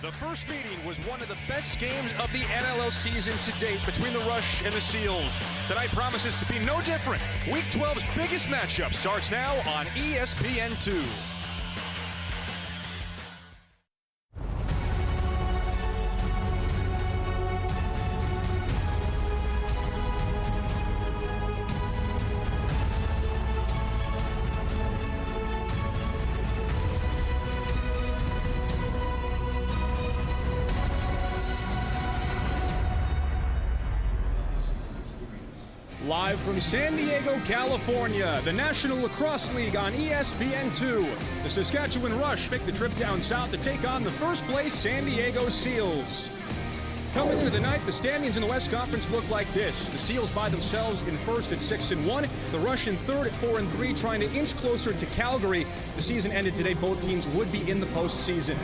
The first meeting was one of the best games of the NLL season to date between the Rush and the Seals. Tonight promises to be no different. Week 12's biggest matchup starts now on ESPN2. Live from San Diego, California, the National Lacrosse League on ESPN2. The Saskatchewan Rush make the trip down south to take on the first-place San Diego Seals. Coming into the night, the standings in the West Conference look like this. The Seals by themselves in first at 6-1. The Rush in third at 4-3, trying to inch closer to Calgary. The season ended today. Both teams would be in the postseason.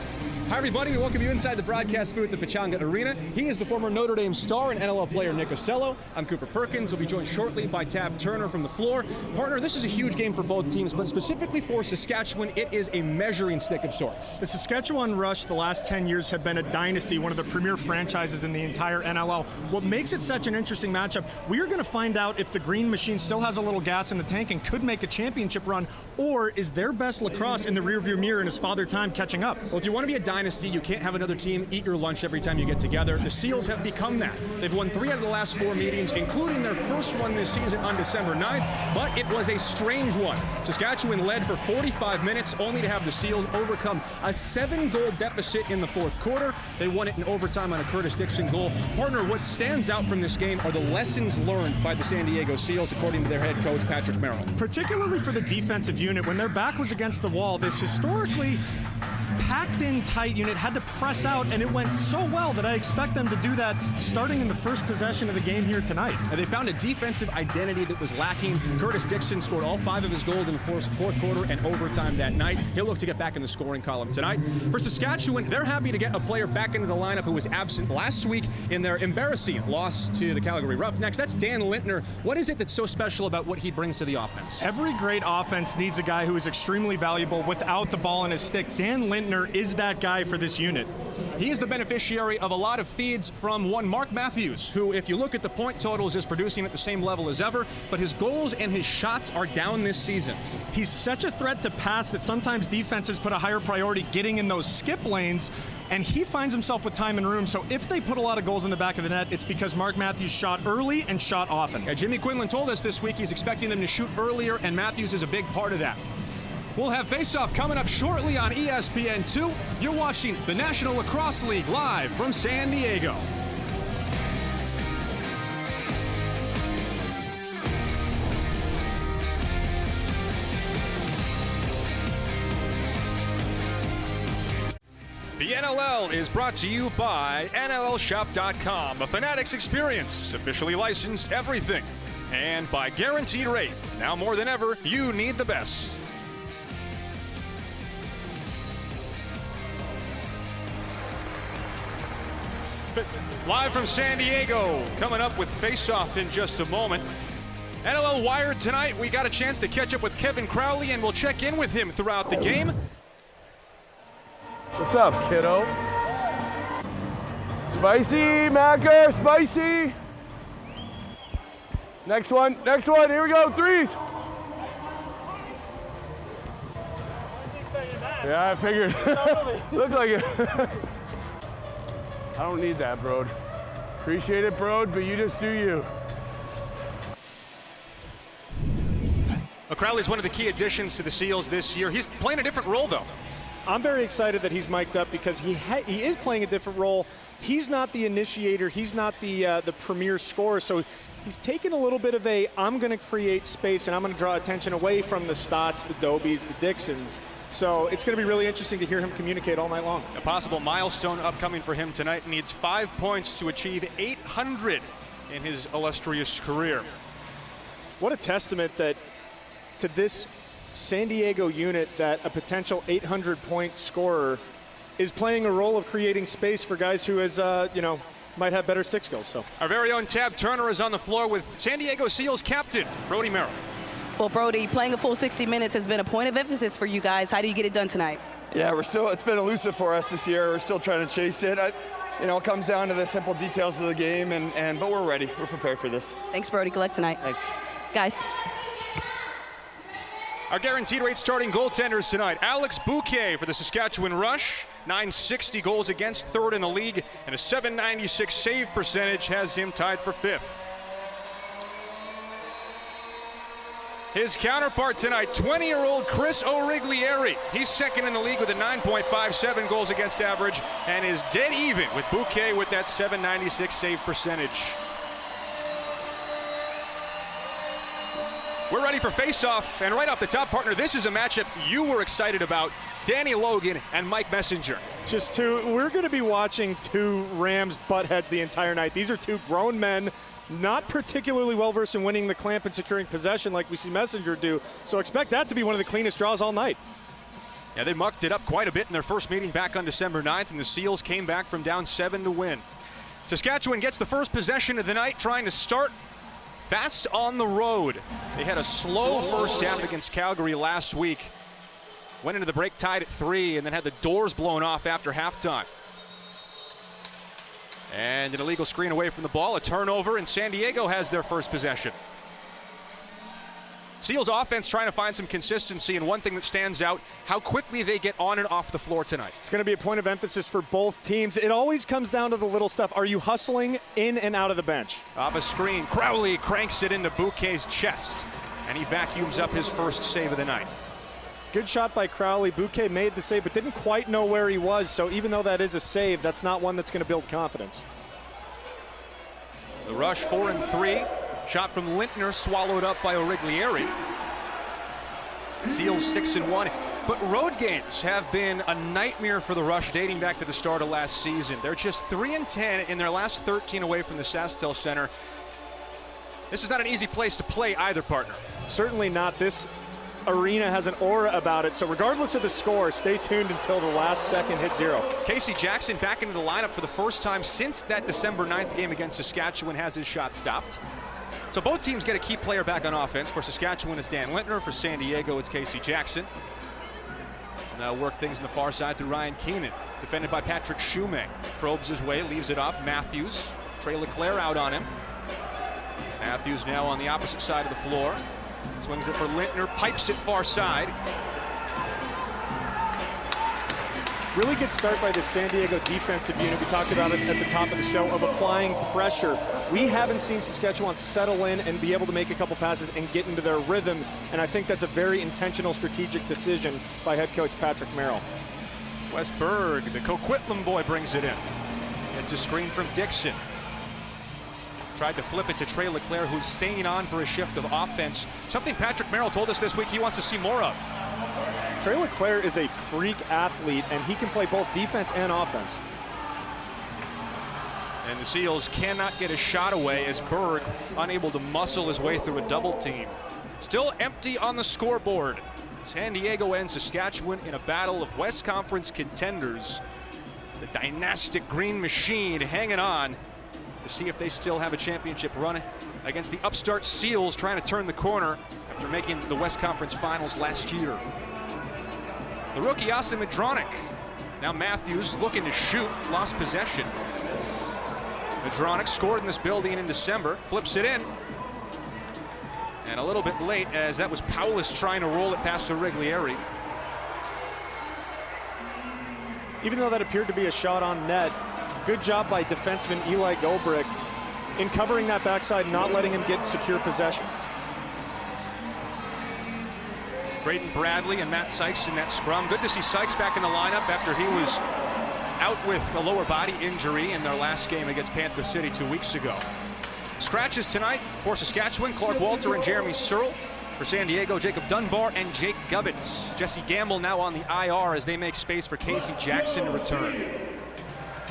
Hi, everybody. We welcome you inside the broadcast booth at the Pechanga Arena. He is the former Notre Dame star and NLL player Nick Ocello. I'm Cooper Perkins. We'll be joined shortly by Tab Turner from the floor. Partner, this is a huge game for both teams, but specifically for Saskatchewan, it is a measuring stick of sorts. The Saskatchewan Rush the last 10 years have been a dynasty, one of the premier franchises in the entire NLL. What makes it such an interesting matchup, we are going to find out if the Green Machine still has a little gas in the tank and could make a championship run, or is their best lacrosse in the rearview mirror and is Father Time catching up? Well, if you want to be a dynasty, you can't have another team eat your lunch every time you get together. The Seals have become that. They've won 3 out of the last 4 meetings, including their first one this season on December 9th, but it was a strange one. Saskatchewan led for 45 minutes, only to have the Seals overcome a 7-goal deficit in the fourth quarter. They won it in overtime on a Curtis Dixon goal. Partner, what stands out from this game are the lessons learned by the San Diego Seals, according to their head coach, Patrick Merrill. Particularly for the defensive unit, when their back was against the wall, this historically packed-in tight unit had to press out, and it went so well that I expect them to do that starting in the first possession of the game here tonight. And they found a defensive identity that was lacking. Curtis Dixon scored all 5 of his goals in the fourth quarter and overtime that night. He'll look to get back in the scoring column tonight. For Saskatchewan, they're happy to get a player back into the lineup who was absent last week in their embarrassing loss to the Calgary Roughnecks. That's Dan Lintner. What is it that's so special about what he brings to the offense? Every great offense needs a guy who is extremely valuable without the ball in his stick. Dan Lintner is that guy for this unit. He is the beneficiary of a lot of feeds from one Mark Matthews, who, if you look at the point totals, is producing at the same level as ever, but his goals and his shots are down this season. He's such a threat to pass that sometimes defenses put a higher priority getting in those skip lanes, and he finds himself with time and room. So if they put a lot of goals in the back of the net, it's because Mark Matthews shot early and shot often. Jimmy Quinlan told us this week he's expecting them to shoot earlier, and Matthews is a big part of that. We'll have face-off coming up shortly on ESPN2. You're watching the National Lacrosse League live from San Diego. The NLL is brought to you by NLLshop.com, a Fanatics experience, officially licensed everything, and by Guaranteed Rate. Now more than ever, you need the best. Live from San Diego, coming up with face-off in just a moment. NLL Wired tonight, we got a chance to catch up with Kevin Crowley, and we'll check in with him throughout the game. What's up, kiddo? Spicy, Macker, spicy. Next one, here we go, 3s. Yeah, I figured. Looked like it. I don't need that, bro. Appreciate it, bro, but you just do you. Crowley's one of the key additions to the Seals this year. He's playing a different role, though. I'm very excited that he's mic'd up because he is playing a different role. He's not the initiator. He's not the premier scorer. So he's taken a little bit of I'm going to create space and I'm going to draw attention away from the Stotts, the Dobies, the Dixons. So it's going to be really interesting to hear him communicate all night long. A possible milestone upcoming for him tonight. Needs 5 points to achieve 800 in his illustrious career. What a testament that to this San Diego unit that a potential 800-point scorer is playing a role of creating space for guys who might have better stick skills. So our very own Tab Turner is on the floor with San Diego Seals captain Brody Merrill. Well, Brody, playing a full 60 minutes has been a point of emphasis for you guys. How do you get it done tonight? Yeah, it's been elusive for us this year. We're still trying to chase it. It comes down to the simple details of the game, but we're ready. We're prepared for this. Thanks, Brody. Good luck tonight. Thanks. Guys. Our guaranteed rate starting goaltenders tonight. Alex Bouquet for the Saskatchewan Rush. 960 goals against, third in the league, and a 796 save percentage has him tied for fifth. His counterpart tonight, 20-year-old Chris O'Riglieri. He's second in the league with a 9.57 goals against average and is dead even with Bouquet with that 796 save percentage. We're ready for face-off, and right off the top, partner, this is a matchup you were excited about. Danny Logan and Mike Messenger. We're going to be watching two Rams butt heads the entire night. These are two grown men, not particularly well-versed in winning the clamp and securing possession like we see Messenger do, so expect that to be one of the cleanest draws all night. Yeah, they mucked it up quite a bit in their first meeting back on December 9th, and the Seals came back from down 7 to win. Saskatchewan gets the first possession of the night, trying to start fast on the road. They had a slow first half against Calgary last week. Went into the break tied at 3 and then had the doors blown off after halftime. And an illegal screen away from the ball, a turnover, and San Diego has their first possession. Seals offense trying to find some consistency, and one thing that stands out, how quickly they get on and off the floor tonight. It's going to be a point of emphasis for both teams. It always comes down to the little stuff. Are you hustling in and out of the bench? Off a screen, Crowley cranks it into Bouquet's chest, and he vacuums up his first save of the night. Good shot by Crowley. Bouquet made the save, but didn't quite know where he was, so even though that is a save, that's not one that's going to build confidence. The Rush 4-3. Shot from Lintner swallowed up by O'Riglieri. Seals 6-1. But road games have been a nightmare for the Rush dating back to the start of last season. They're just 3-10 in their last 13 away from the SaskTel Center. This is not an easy place to play either, partner. Certainly not. This arena has an aura about it, so regardless of the score, stay tuned until the last second hit zero. Casey Jackson back into the lineup for the first time since that December 9th game against Saskatchewan, has his shot stopped. So both teams get a key player back on offense. For Saskatchewan, it's Dan Lintner. For San Diego, it's Casey Jackson. Now work things on the far side through Ryan Keenan. Defended by Patrick Shumay. Probes his way, leaves it off. Matthews. Trey Leclerc out on him. Matthews now on the opposite side of the floor. Swings it for Lintner, pipes it far side. Really good start by the San Diego defensive unit. We talked about it at the top of the show of applying pressure. We haven't seen Saskatchewan settle in and be able to make a couple passes and get into their rhythm, and I think that's a very intentional strategic decision by head coach Patrick Merrill. Wes Berg, the Coquitlam boy, brings it in. It's a screen from Dixon. Tried to flip it to Trey Leclerc, who's staying on for a shift of offense. Something Patrick Merrill told us this week he wants to see more of. Trey Leclerc is a freak athlete, and he can play both defense and offense. And the Seals cannot get a shot away as Berg unable to muscle his way through a double team. Still empty on the scoreboard. San Diego and Saskatchewan in a battle of West Conference contenders. The dynastic Green Machine hanging on to see if they still have a championship run against the upstart Seals, trying to turn the corner after making the West Conference Finals last year. The rookie Austin Madronic. Now Matthews looking to shoot, lost possession. Madronic scored in this building in December, flips it in. And a little bit late, as that was Paulus trying to roll it past O'Riglieri. Even though that appeared to be a shot on net, good job by defenseman Eli Gobricht in covering that backside, not letting him get secure possession. Braden Bradley and Matt Sykes in that scrum. Good to see Sykes back in the lineup after he was out with a lower body injury in their last game against Panther City 2 weeks ago. Scratches tonight for Saskatchewan, Clark Walter and Jeremy Searle. For San Diego, Jacob Dunbar and Jake Gubbins. Jesse Gamble now on the IR as they make space for Casey Jackson to return.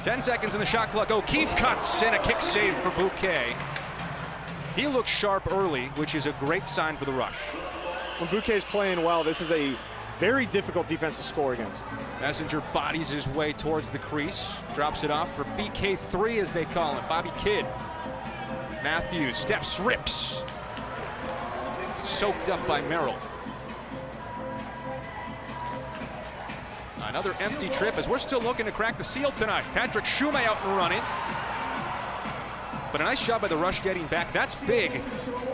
10 seconds in the shot clock. O'Keefe cuts and a kick save for Bouquet. He looks sharp early, which is a great sign for the Rush. When Bouquet's playing well, this is a very difficult defense to score against. Messenger bodies his way towards the crease. Drops it off for BK3, as they call him, Bobby Kidd. Matthews steps, rips. Soaked up by Merrill. Another empty trip as we're still looking to crack the seal tonight. Patrick Shumay out and running. But a nice job by the Rush getting back. That's big.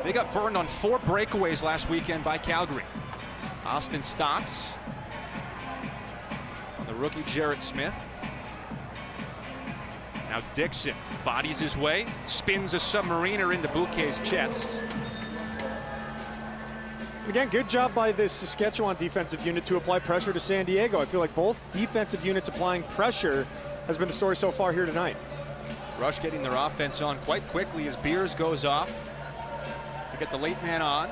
They got burned on 4 breakaways last weekend by Calgary. Austin Stotts on the rookie Jarrett Smith. Now Dixon bodies his way, spins a submariner into Bouquet's chest. Again, good job by this Saskatchewan defensive unit to apply pressure to San Diego. I feel like both defensive units applying pressure has been the story so far here tonight. Rush getting their offense on quite quickly as Beers goes off to get the late man on.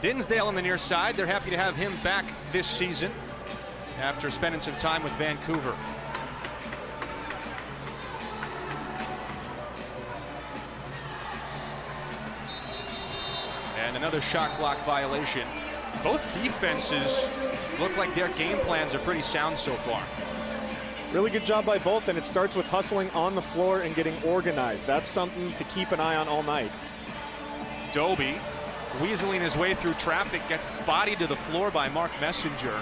Dinsdale on the near side. They're happy to have him back this season after spending some time with Vancouver. And another shot clock violation. Both defenses look like their game plans are pretty sound so far. Really good job by both, and it starts with hustling on the floor and getting organized. That's something to keep an eye on all night. Doby weaseling his way through traffic, gets bodied to the floor by Mark Messenger.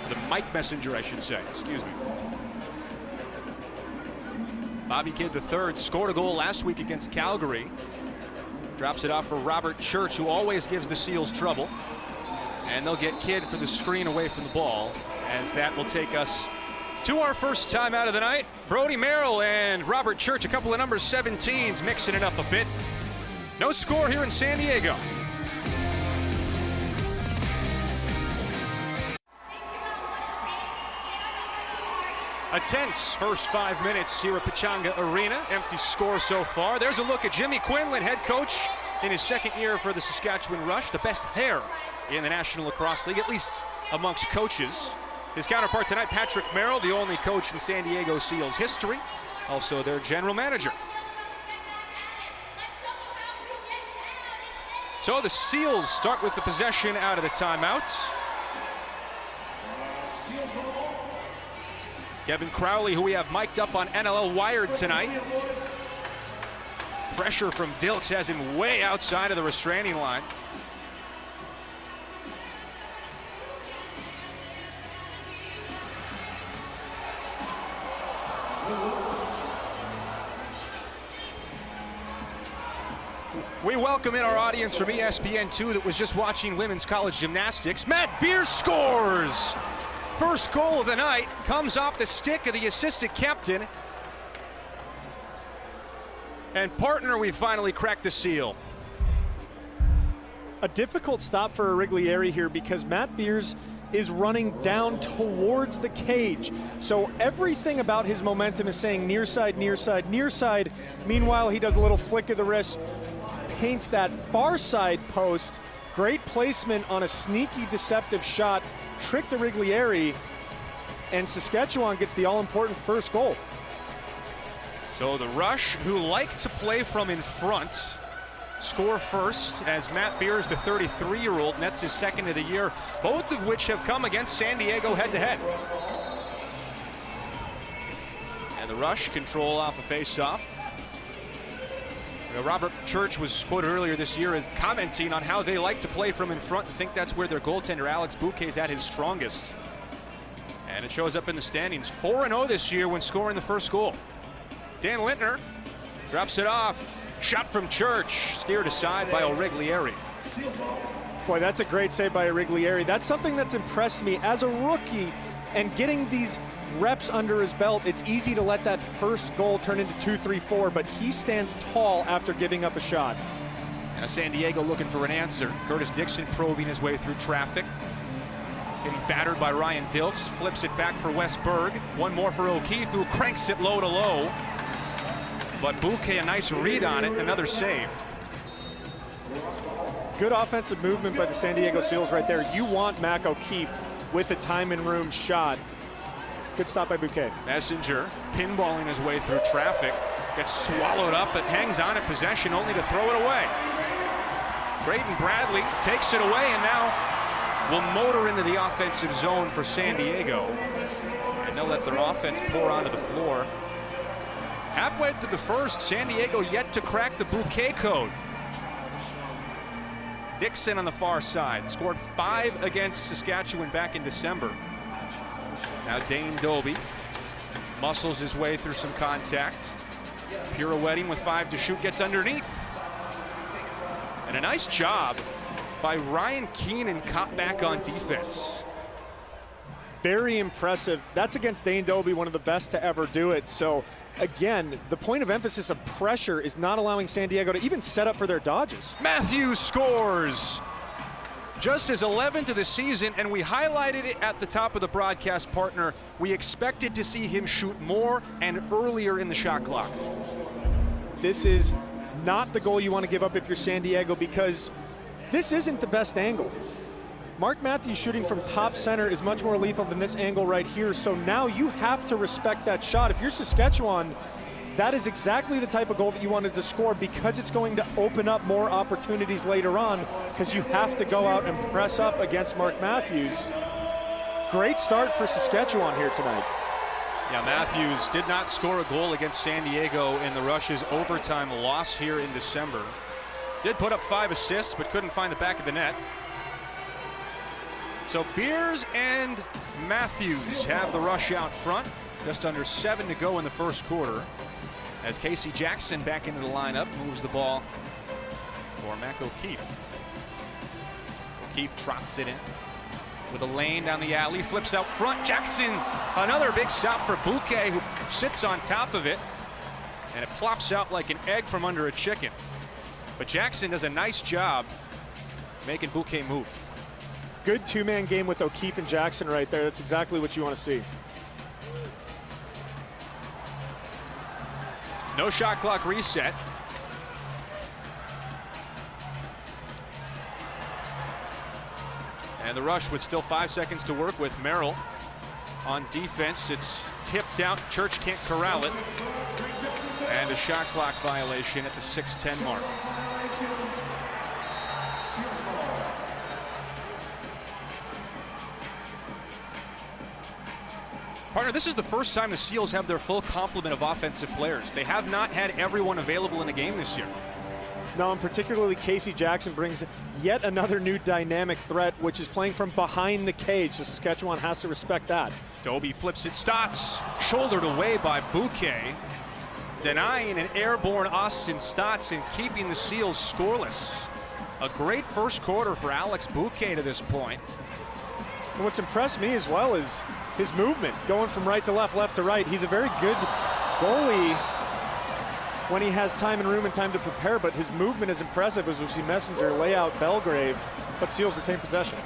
The Mike Messenger, I should say, excuse me. Bobby Kidd III scored a goal last week against Calgary. Drops it off for Robert Church, who always gives the Seals trouble. And they'll get Kidd for the screen away from the ball, as that will take us to our first time out of the night. Brody Merrill and Robert Church, a couple of number 17s, mixing it up a bit. No score here in San Diego. A tense first 5 minutes here at Pechanga Arena. Empty score so far. There's a look at Jimmy Quinlan, head coach in his second year for the Saskatchewan Rush. The best hair in the National Lacrosse League, at least amongst coaches. His counterpart tonight, Patrick Merrill, the only coach in San Diego Seals history. Also their general manager. So the Seals start with the possession out of the timeout. Kevin Crowley, who we have mic'd up on NLL Wired tonight. Pressure from Dilks has him way outside of the restraining line. We welcome in our audience from ESPN2 that was just watching women's college gymnastics. Matt Beers scores! First goal of the night comes off the stick of the assistant captain. And partner, we finally cracked the seal. A difficult stop for Origlieri here because Matt Beers is running down towards the cage. So everything about his momentum is saying near side, near side, near side. Meanwhile, he does a little flick of the wrist, paints that far side post. Great placement on a sneaky, deceptive shot. Tricked Origlieri, and Saskatchewan gets the all-important first goal. So the Rush, who like to play from in front, score first as Matt Beers, the 33-year-old, nets his second of the year, both of which have come against San Diego head-to-head. And the Rush control off a face-off. Robert Church was quoted earlier this year as commenting on how they like to play from in front and think that's where their goaltender Alex Bouquet is at his strongest. And it shows up in the standings. 4-0 this year when scoring the first goal. Dan Lintner drops it off. Shot from Church, steered aside by Origlieri. Boy, that's a great save by Origlieri. That's something that's impressed me as a rookie, and getting these reps under his belt, it's easy to let that first goal turn into 2, 3, 4, but he stands tall after giving up a shot. Now San Diego looking for an answer. Curtis Dixon probing his way through traffic. Getting battered by Ryan Dilks, flips it back for Wes Berg. One more for O'Keefe, who cranks it low to low. But Bouquet, a nice read on it, another save. Good offensive movement by the San Diego Seals right there. You want Mac O'Keefe with a time and room shot. Good stop by Bouquet. Messenger pinballing his way through traffic. Gets swallowed up, but hangs on in possession only to throw it away. Braden Bradley takes it away and now will motor into the offensive zone for San Diego. And they'll let their offense pour onto the floor. Halfway through the first, San Diego yet to crack the Bouquet code. Dixon on the far side. Scored 5 against Saskatchewan back in December. Now Dane Doby muscles his way through some contact. Pirouetting with 5 to shoot, gets underneath. And a nice job by Ryan Keenan, caught back on defense. Very impressive. That's against Dane Doby, one of the best to ever do it. So again, the point of emphasis of pressure is not allowing San Diego to even set up for their dodges. Matthews scores. Just his 11th of the season, and we highlighted it at the top of the broadcast, partner. We expected to see him shoot more and earlier in the shot clock. This is not the goal you want to give up if you're San Diego, because this isn't the best angle. Mark Matthews shooting from top center is much more lethal than this angle right here, so now you have to respect that shot. If you're Saskatchewan, that is exactly the type of goal that you wanted to score, because it's going to open up more opportunities later on, because you have to go out and press up against Mark Matthews. Great start for Saskatchewan here tonight. Yeah, Matthews did not score a goal against San Diego in the Rush's overtime loss here in December. Did put up 5 assists, but couldn't find the back of the net. So Beers and Matthews have the Rush out front. Just under 7 to go in the first quarter, as Casey Jackson back into the lineup moves the ball for Mac O'Keefe. O'Keefe trots it in with a lane down the alley, flips out front. Jackson, another big stop for Bouquet, who sits on top of it, and it plops out like an egg from under a chicken. But Jackson does a nice job making Bouquet move. Good two-man game with O'Keefe and Jackson right there. That's exactly what you want to see. No shot clock reset. And the Rush with still 5 seconds to work with. Merrill on defense. It's tipped out. Church can't corral it. And a shot clock violation at the 6:10 mark. Partner, this is the first time the Seals have their full complement of offensive players. They have not had everyone available in the game this year. No, and particularly Casey Jackson brings yet another new dynamic threat, which is playing from behind the cage. So Saskatchewan has to respect that. Doby flips it, Stotts, shouldered away by Bouquet, denying an airborne Austin Stotts and keeping the Seals scoreless. A great first quarter for Alex Bouquet to this point. And what's impressed me as well is his movement, going from right to left, left to right. He's a very good goalie when he has time and room and time to prepare, but his movement is impressive as we see Messenger lay out Belgrave, but Seals retain possession.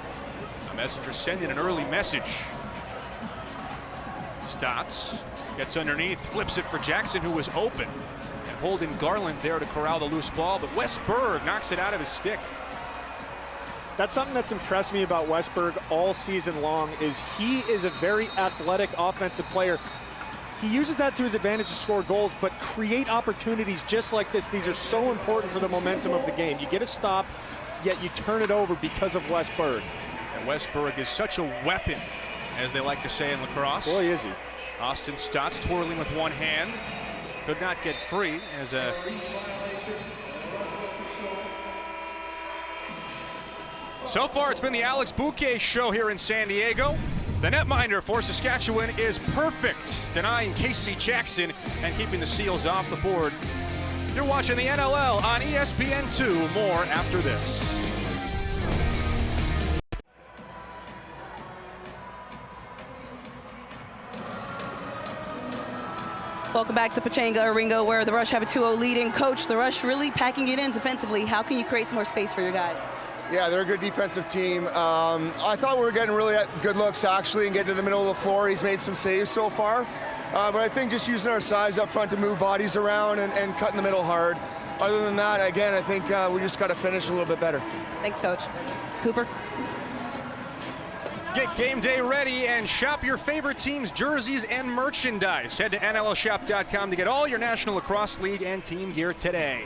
A Messenger sending an early message. Stotts gets underneath, flips it for Jackson, who was open, and holding Garland there to corral the loose ball, but Westberg knocks it out of his stick. That's something that's impressed me about Westberg all season long, is he is a very athletic offensive player. He uses that to his advantage to score goals, but create opportunities just like this. These are so important for the momentum of the game. You get a stop, yet you turn it over because of Westberg. And Westberg is such a weapon, as they like to say in lacrosse. Boy, is he. Austin Stotts twirling with one hand. Could not get free as a... So far, it's been the Alex Bouquet show here in San Diego. The netminder for Saskatchewan is perfect, denying Casey Jackson and keeping the Seals off the board. You're watching the NLL on ESPN2. More after this. Welcome back to Pechanga Ringo, where the Rush have a 2-0 lead. And Coach, the Rush really packing it in defensively. How can you create some more space for your guys? Yeah, they're a good defensive team. I thought we were getting really good looks, actually, and getting to the middle of the floor. He's made some saves so far. But I think just using our size up front to move bodies around and cut in the middle hard. Other than that, again, I think we just got to finish a little bit better. Thanks, Coach. Cooper? Get game day ready and shop your favorite team's jerseys and merchandise. Head to NLLshop.com to get all your National Lacrosse League and team gear today.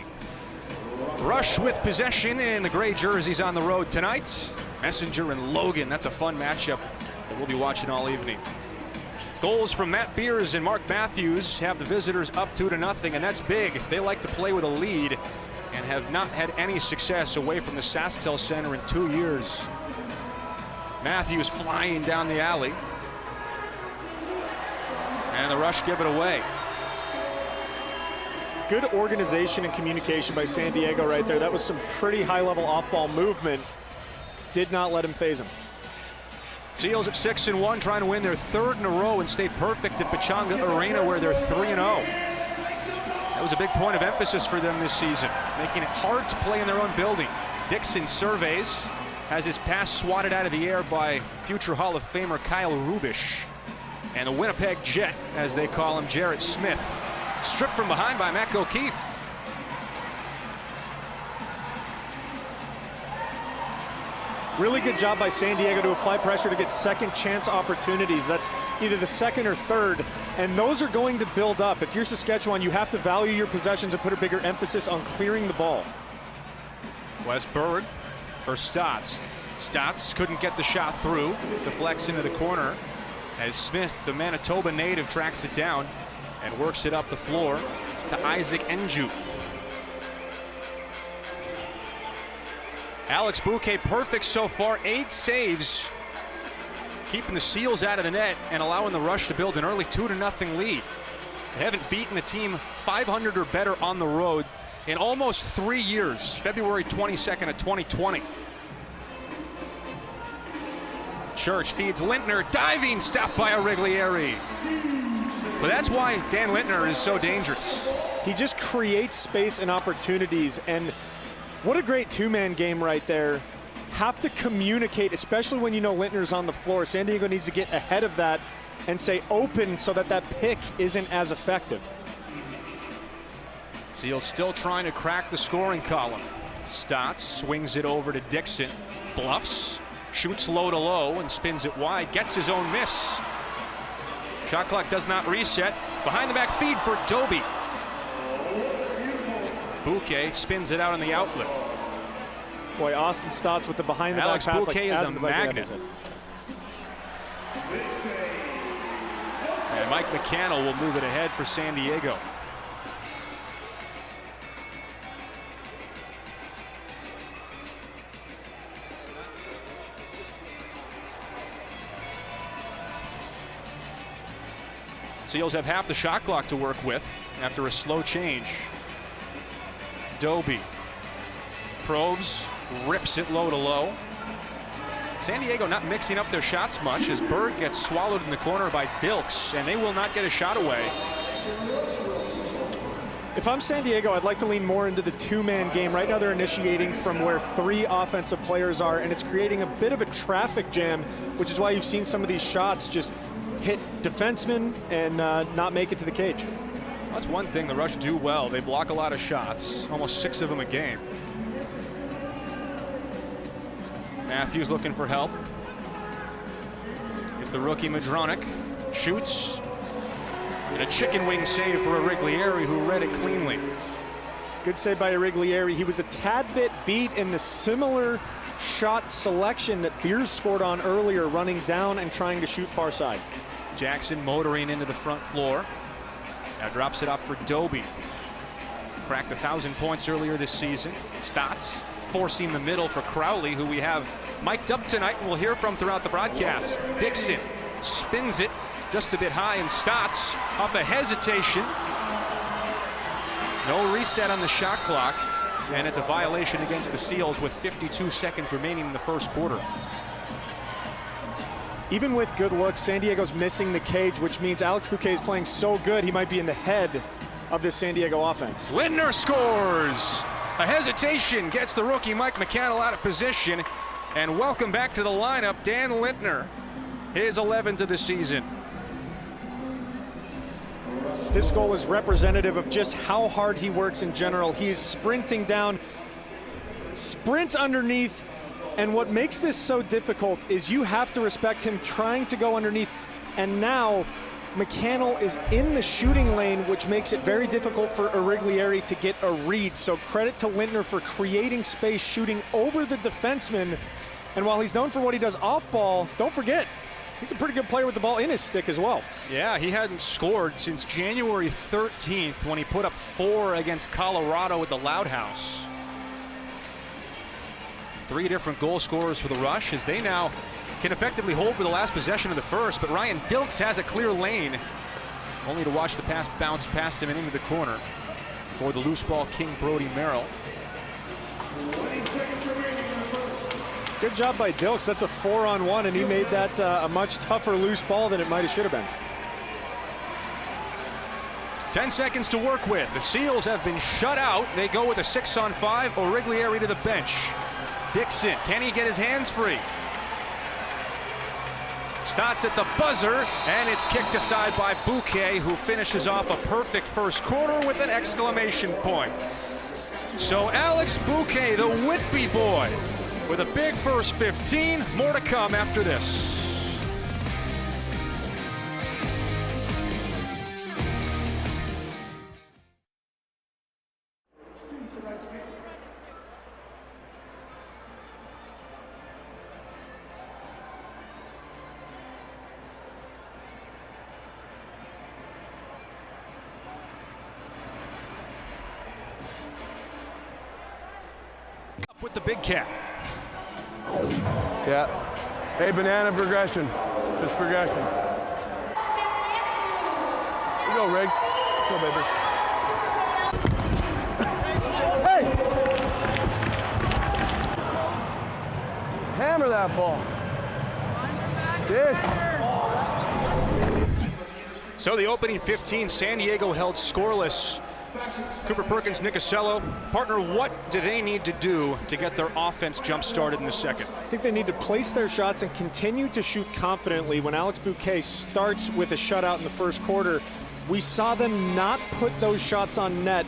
Rush with possession in the gray jerseys on the road tonight. Messenger and Logan, that's a fun matchup that we'll be watching all evening. Goals from Matt Beers and Mark Matthews have the visitors up 2-0, and that's big. They like to play with a lead, and and have not had any success away from the Sasktel Center in 2 years. Matthews flying down the alley. And the Rush give it away. Good organization and communication by San Diego right there. That was some pretty high-level off-ball movement. Did not let him phase him. Seals at 6-1, trying to win their 3rd in a row and stay perfect at Pechanga Arena, where they're 3-0. That was a big point of emphasis for them this season, making it hard to play in their own building. Dixon surveys, has his pass swatted out of the air by future Hall of Famer Kyle Rubish. And the Winnipeg Jet, as they call him, Jarrett Smith, stripped from behind by Matt O'Keefe. Really good job by San Diego to apply pressure to get second chance opportunities. That's either the second or third, and those are going to build up. If you're Saskatchewan, you have to value your possessions and put a bigger emphasis on clearing the ball. Wes Bird for Stotts. Stotts couldn't get the shot through. Deflects into the corner as Smith, the Manitoba native, tracks it down and works it up the floor to Isaac Enju. Alex Bouquet perfect so far, 8 saves, keeping the Seals out of the net and allowing the Rush to build an early 2-0 lead. They haven't beaten a team 500 or better on the road in almost 3 years, February 22nd of 2020. Church feeds Lintner, diving, stopped by Origlieri. But that's why Dan Lintner is so dangerous. He just creates space and opportunities, and what a great two-man game right there. Have to communicate, especially when you know Lintner's on the floor. San Diego needs to get ahead of that and say open so that that pick isn't as effective. Seals still trying to crack the scoring column. Stotts swings it over to Dixon, bluffs, shoots low to low and spins it wide, gets his own miss. Shot clock does not reset. Behind the back feed for Doby. Bouquet spins it out on the outlet. Boy, Austin Stotts with the behind the back pass. Alex Bouquet is a magnet. And Mike McCannell will move it ahead for San Diego. Seals have half the shot clock to work with after a slow change. Doby probes, rips it low to low. San Diego not mixing up their shots much as Berg gets swallowed in the corner by Dilks, and they will not get a shot away. If I'm San Diego, I'd like to lean more into the two-man game. Right now they're initiating from where 3 offensive players are, and it's creating a bit of a traffic jam, which is why you've seen some of these shots just hit defensemen and not make it to the cage. That's one thing the Rush do well. They block a lot of shots, almost 6 of them a game. Matthews looking for help. It's the rookie Madronic. Shoots. And a chicken wing save for Origlieri, who read it cleanly. Good save by Origlieri. He was a tad bit beat in the similar shot selection that Beers scored on earlier, running down and trying to shoot far side. Jackson motoring into the front floor. Now drops it off for Doby. Cracked 1,000 points earlier this season. Stotts forcing the middle for Crowley, who we have mic'd up tonight and we'll hear from throughout the broadcast. Dixon spins it just a bit high, and Stotts off a hesitation. No reset on the shot clock, and it's a violation against the Seals with 52 seconds remaining in the first quarter. Even with good looks, San Diego's missing the cage, which means Alex Bouquet is playing so good he might be in the head of this San Diego offense. Lintner scores! A hesitation gets the rookie Mike McCannell out of position, and welcome back to the lineup, Dan Lintner, his 11th of the season. This goal is representative of just how hard he works in general. He is sprinting down, sprints underneath, and what makes this so difficult is you have to respect him trying to go underneath, and now McCannell is in the shooting lane, which makes it very difficult for Origlieri to get a read. So credit to Lintner for creating space, shooting over the defenseman, and while he's known for what he does off ball, don't forget, he's a pretty good player with the ball in his stick as well. Yeah, he hadn't scored since January 13th when he put up 4 against Colorado at the Loud House. 3 different goal scorers for the Rush as they now can effectively hold for the last possession of the first, but Ryan Dilks has a clear lane, only to watch the pass bounce past him and into the corner for the loose ball king Brody Merrill. Good job by Dilks. That's a 4-on-1, and he made that a much tougher loose ball than it might have should have been. 10 seconds to work with. The Seals have been shut out. They go with a 6-on-5. Origlieri to the bench. Dixon, can he get his hands free? Stotts at the buzzer, and it's kicked aside by Bouquet, who finishes off a perfect first quarter with an exclamation point. So Alex Bouquet, the Whitby boy, with a big first 15. More to come after this. With the big cat. Yeah. Hey, banana progression. Just progression. Here you go, Riggs. Go, baby. Hey! Hammer that ball. Ditch. So the opening 15, San Diego held scoreless. Cooper Perkins, Nicosello. Partner, what do they need to do to get their offense jump-started in the second? I think they need to place their shots and continue to shoot confidently. When Alex Bouquet starts with a shutout in the first quarter, we saw them not put those shots on net.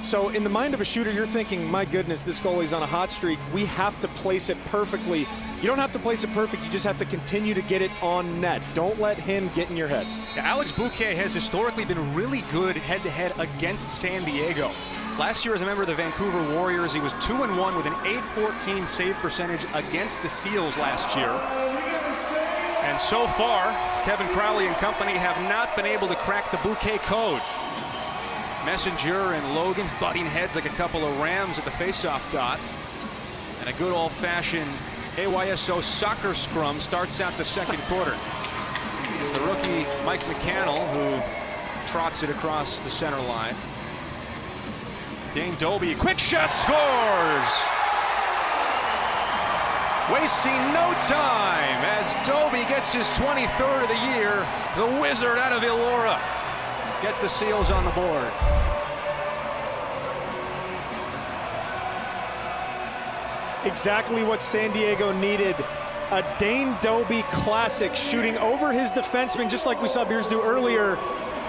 So in the mind of a shooter, you're thinking, my goodness, this goalie's on a hot streak. We have to place it perfectly. You don't have to place it perfect. You just have to continue to get it on net. Don't let him get in your head. Yeah, Alex Bouquet has historically been really good head-to-head against San Diego. Last year as a member of the Vancouver Warriors, he was 2-1 with an .814 save percentage against the Seals last year. And so far, Kevin Crowley and company have not been able to crack the Bouquet code. Messenger and Logan butting heads like a couple of rams at the faceoff dot. And a good old-fashioned AYSO soccer scrum starts out the second quarter. It's the rookie Mike McCannell who trots it across the center line. Dane Doby, quick shot, scores! Wasting no time as Doby gets his 23rd of the year. The Wizard out of Elora gets the Seals on the board. Exactly what San Diego needed. A Dane Doby classic, shooting over his defenseman, just like we saw Beers do earlier.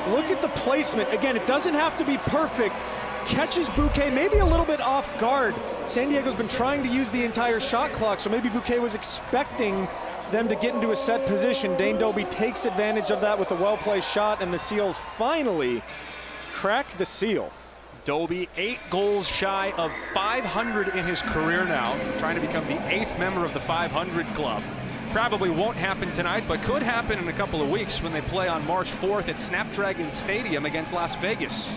Look at the placement. Again, it doesn't have to be perfect. Catches Bouquet maybe a little bit off guard. San Diego's been trying to use the entire shot clock, so maybe Bouquet was expecting them to get into a set position. Dane Doby takes advantage of that with a well-placed shot, and the Seals finally crack the seal. Doby, 8 goals shy of 500 in his career now, trying to become the 8th member of the 500 club. Probably won't happen tonight, but could happen in a couple of weeks when they play on March 4th at Snapdragon Stadium against Las Vegas.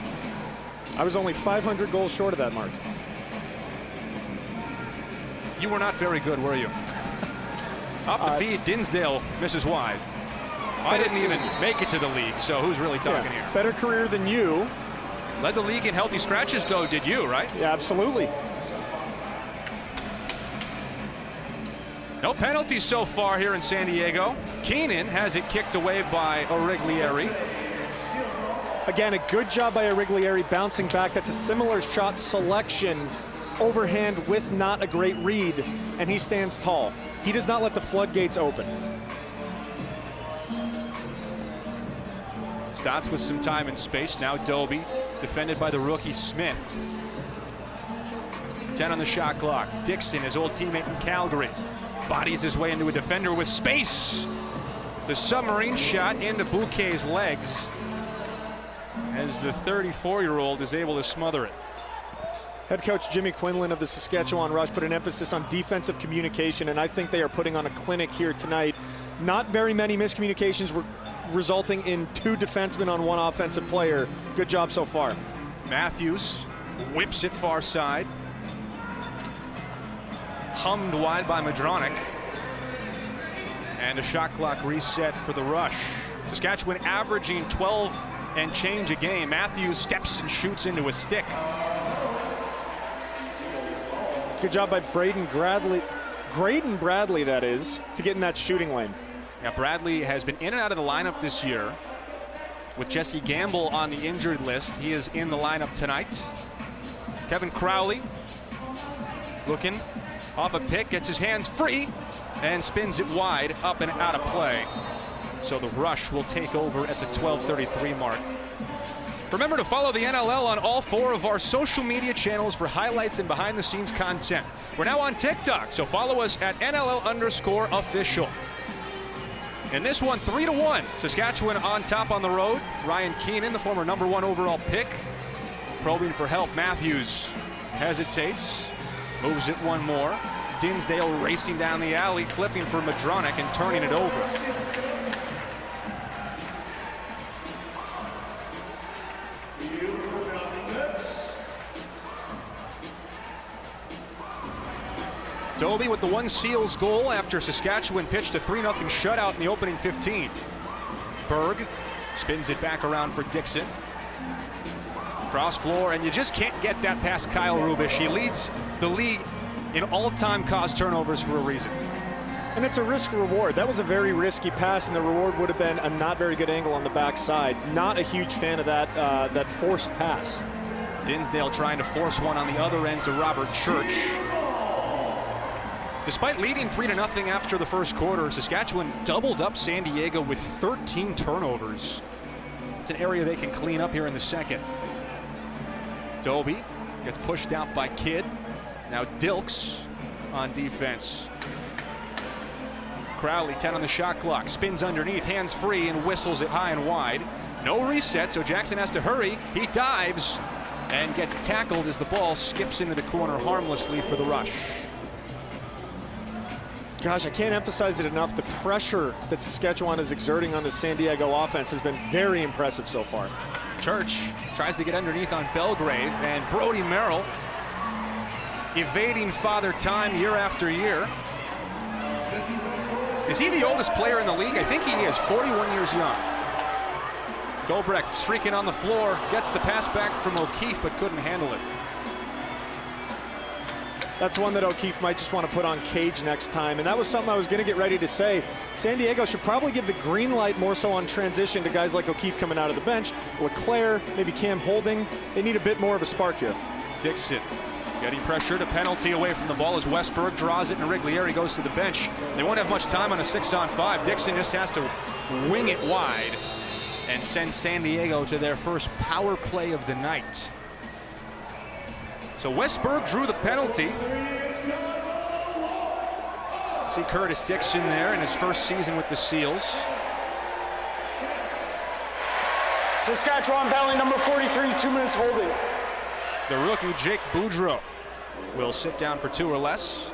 I was only 500 goals short of that mark. You were not very good, were you? Off the feed, Dinsdale misses wide. I didn't even make it to the league, so who's really talking here? Better career than you. Led the league in healthy scratches, though, did you, right? Yeah, absolutely. No penalties so far here in San Diego. Keenan has it kicked away by Origlieri. Again, a good job by Origlieri bouncing back. That's a similar shot selection, overhand with not a great read, and he stands tall. He does not let the floodgates open. Stotts with some time and space. Now Doby, defended by the rookie Smith. 10 on the shot clock. Dixon, his old teammate in Calgary, bodies his way into a defender with space. The submarine shot into Bouquet's legs as the 34-year-old is able to smother it. Head coach Jimmy Quinlan of the Saskatchewan Rush put an emphasis on defensive communication, and I think they are putting on a clinic here tonight. Not very many miscommunications were resulting in 2 defensemen on 1 offensive player. Good job so far. Matthews whips it far side. hummed wide by Madronic. And a shot clock reset for the Rush. Saskatchewan averaging 12 and change a game. Matthews steps and shoots into a stick. Good job by Graydon Bradley, that is, to get in that shooting lane. Now Bradley has been in and out of the lineup this year. With Jesse Gamble on the injured list, he is in the lineup tonight. Kevin Crowley looking off a pick, gets his hands free, and spins it wide, up and out of play. So the Rush will take over at the 12:33 mark. Remember to follow the NLL on all 4 of our social media channels for highlights and behind-the-scenes content. We're now on TikTok, so follow us at NLL_official. In this one, 3-1. Saskatchewan on top on the road. Ryan Keenan, the former #1 overall pick, probing for help. Matthews hesitates, moves it one more. Dinsdale racing down the alley, flipping for Madronic and turning it over. Dobie with the 1 Seals goal after Saskatchewan pitched a 3-0 shutout in the opening 15. Berg spins it back around for Dixon. Cross floor, and you just can't get that past Kyle Rubish. He leads the league in all-time caused turnovers for a reason. And it's a risk reward. That was a very risky pass, and the reward would have been a not very good angle on the backside. Not a huge fan of that forced pass. Dinsdale trying to force one on the other end to Robert Church. Despite leading 3-0 after the first quarter, Saskatchewan doubled up San Diego with 13 turnovers. It's an area they can clean up here in the second. Dobie gets pushed out by Kidd. Now Dilks on defense. Crowley 10 on the shot clock, spins underneath, hands free, and whistles it high and wide. No reset, so Jackson has to hurry. He dives and gets tackled as the ball skips into the corner harmlessly for the Rush. Gosh, I can't emphasize it enough. The pressure that Saskatchewan is exerting on the San Diego offense has been very impressive so far. Church tries to get underneath on Belgrave, and Brody Merrill evading Father Time year after year. Is he the oldest player in the league? I think he is, 41 years young. Gobrecht streaking on the floor, gets the pass back from O'Keefe, but couldn't handle it. That's one that O'Keefe might just want to put on Cage next time. And that was something I was going to get ready to say. San Diego should probably give the green light more so on transition to guys like O'Keefe coming out of the bench. LeClaire, maybe Cam Holding. They need a bit more of a spark here. Dixon getting pressured, a penalty away from the ball as Westberg draws it and Riglieri goes to the bench. They won't have much time on a 6-on-5. Dixon just has to wing it wide and send San Diego to their first power play of the night. So Westberg drew the penalty. See Curtis Dixon there in his first season with the Seals. Saskatchewan penalty number 43, 2 minutes holding. The rookie Jake Boudreau will sit down for 2 or less.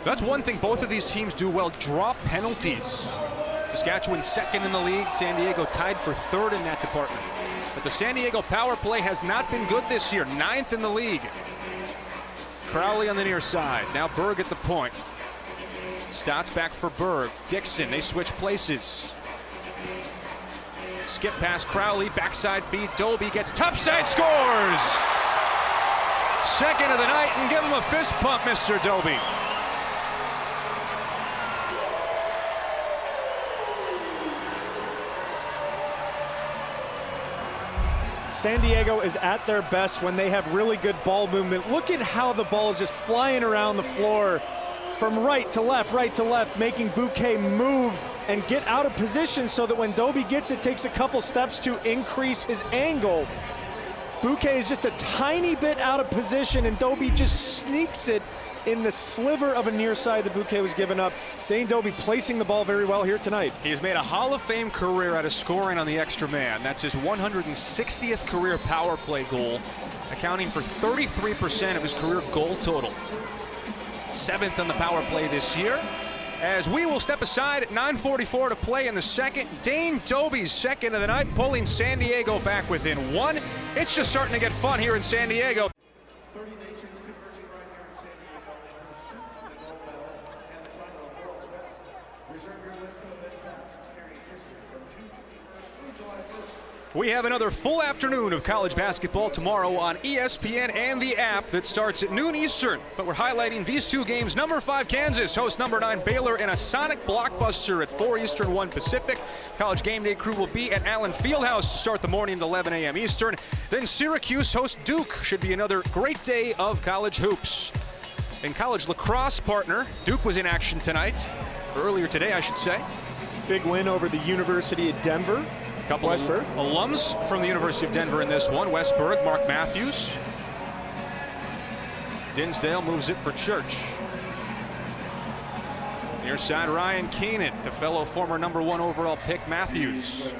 That's one thing both of these teams do well, draw penalties. Saskatchewan second in the league, San Diego tied for 3rd in that department. But the San Diego power play has not been good this year, 9th in the league. Crowley on the near side, now Berg at the point. Stotts back for Berg, Dixon, they switch places. Skip past Crowley, backside feed, Dobie gets topside, scores! Second of the night, and give him a fist pump, Mr. Dobie. San Diego is at their best when they have really good ball movement. Look at how the ball is just flying around the floor from right to left, making Bouquet move and get out of position so that when Dobie gets it, takes a couple steps to increase his angle. Bouquet is just a tiny bit out of position, and Dobie just sneaks it in the sliver of a near side that Bouquet was giving up. Dane Dobie placing the ball very well here tonight. He has made a Hall of Fame career out of scoring on the extra man. That's his 160th career power play goal, accounting for 33% of his career goal total. 7th on the power play this year. As we will step aside at 9:44 to play in the second. Dane Dobie's second of the night, pulling San Diego back within 1. It's just starting to get fun here in San Diego. 30 nations converging right here in San Diego. We have another full afternoon of college basketball tomorrow on ESPN and the app that starts at noon Eastern. But we're highlighting these two games. Number 5 Kansas hosts number 9 Baylor in a sonic blockbuster at 4 Eastern, 1 Pacific. College Game Day crew will be at Allen Fieldhouse to start the morning at 11 a.m. Eastern. Then Syracuse hosts Duke. Should be another great day of college hoops. And college lacrosse partner, Duke was in action tonight. Earlier today, I should say. Big win over the University of Denver. Couple of alums from the University of Denver in this one. Westberg, Mark Matthews. Dinsdale moves it for Church. Near side, Ryan Keenan, the fellow former number 1 overall pick, Matthews.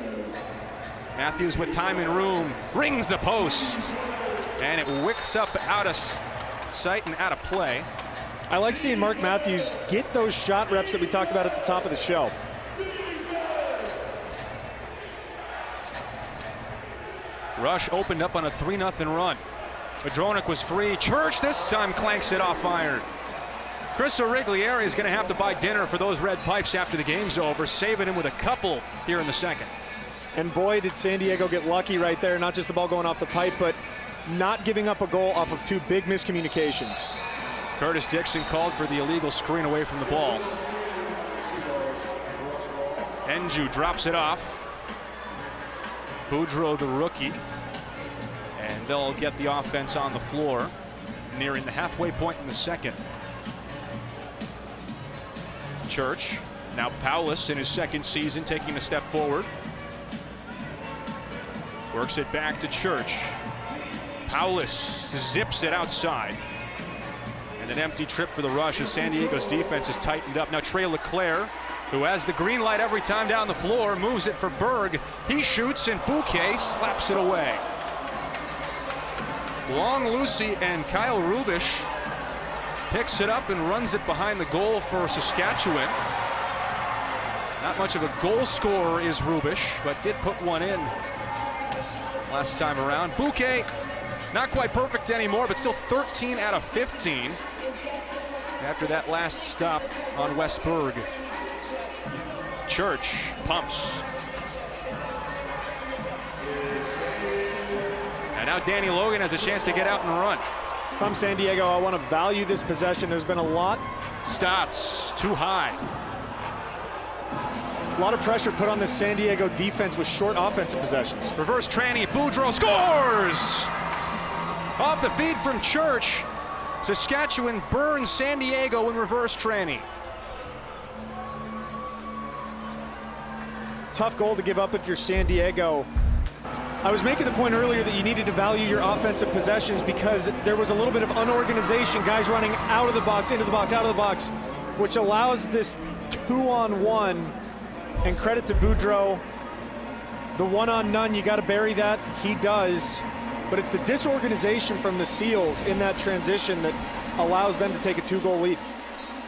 Matthews with time and room, rings the post. And it wicks up out of sight and out of play. I like seeing Mark Matthews get those shot reps that we talked about at the top of the show. Rush opened up on a 3-0 run. Madronik was free. Church this time clanks it off iron. Chris Origlieri is going to have to buy dinner for those red pipes after the game's over, saving him with a couple here in the second. And boy, did San Diego get lucky right there. Not just the ball going off the pipe, but not giving up a goal off of 2 big miscommunications. Curtis Dixon called for the illegal screen away from the ball. Enju drops it off. Boudreau, the rookie, and they'll get the offense on the floor nearing the halfway point in the second. Church, now Paulus in his second season, taking a step forward. Works it back to Church. Paulus zips it outside. And an empty trip for the Rush as San Diego's defense is tightened up. Now Trey LeClaire, who has the green light every time down the floor, moves it for Berg. He shoots and Bouquet slaps it away. Long Lucy and Kyle Rubish picks it up and runs it behind the goal for Saskatchewan. Not much of a goal scorer is Rubish, but did put one in last time around. Bouquet, not quite perfect anymore, but still 13 out of 15 after that last stop on Westberg. Church pumps. And now Danny Logan has a chance to get out and run. If I'm San Diego, I want to value this possession. There's been a lot. Stotts too high. A lot of pressure put on the San Diego defense with short offensive possessions. Reverse tranny, Boudreau scores! Off the feed from Church. Saskatchewan burns San Diego in reverse tranny. Tough goal to give up if you're San Diego. I was making the point earlier that you needed to value your offensive possessions because there was a little bit of unorganization, guys running out of the box, into the box, out of the box, which allows this 2-on-1. And credit to Boudreau. The 1-on-none, you got to bury that. He does. But it's the disorganization from the Seals in that transition that allows them to take a 2-goal lead.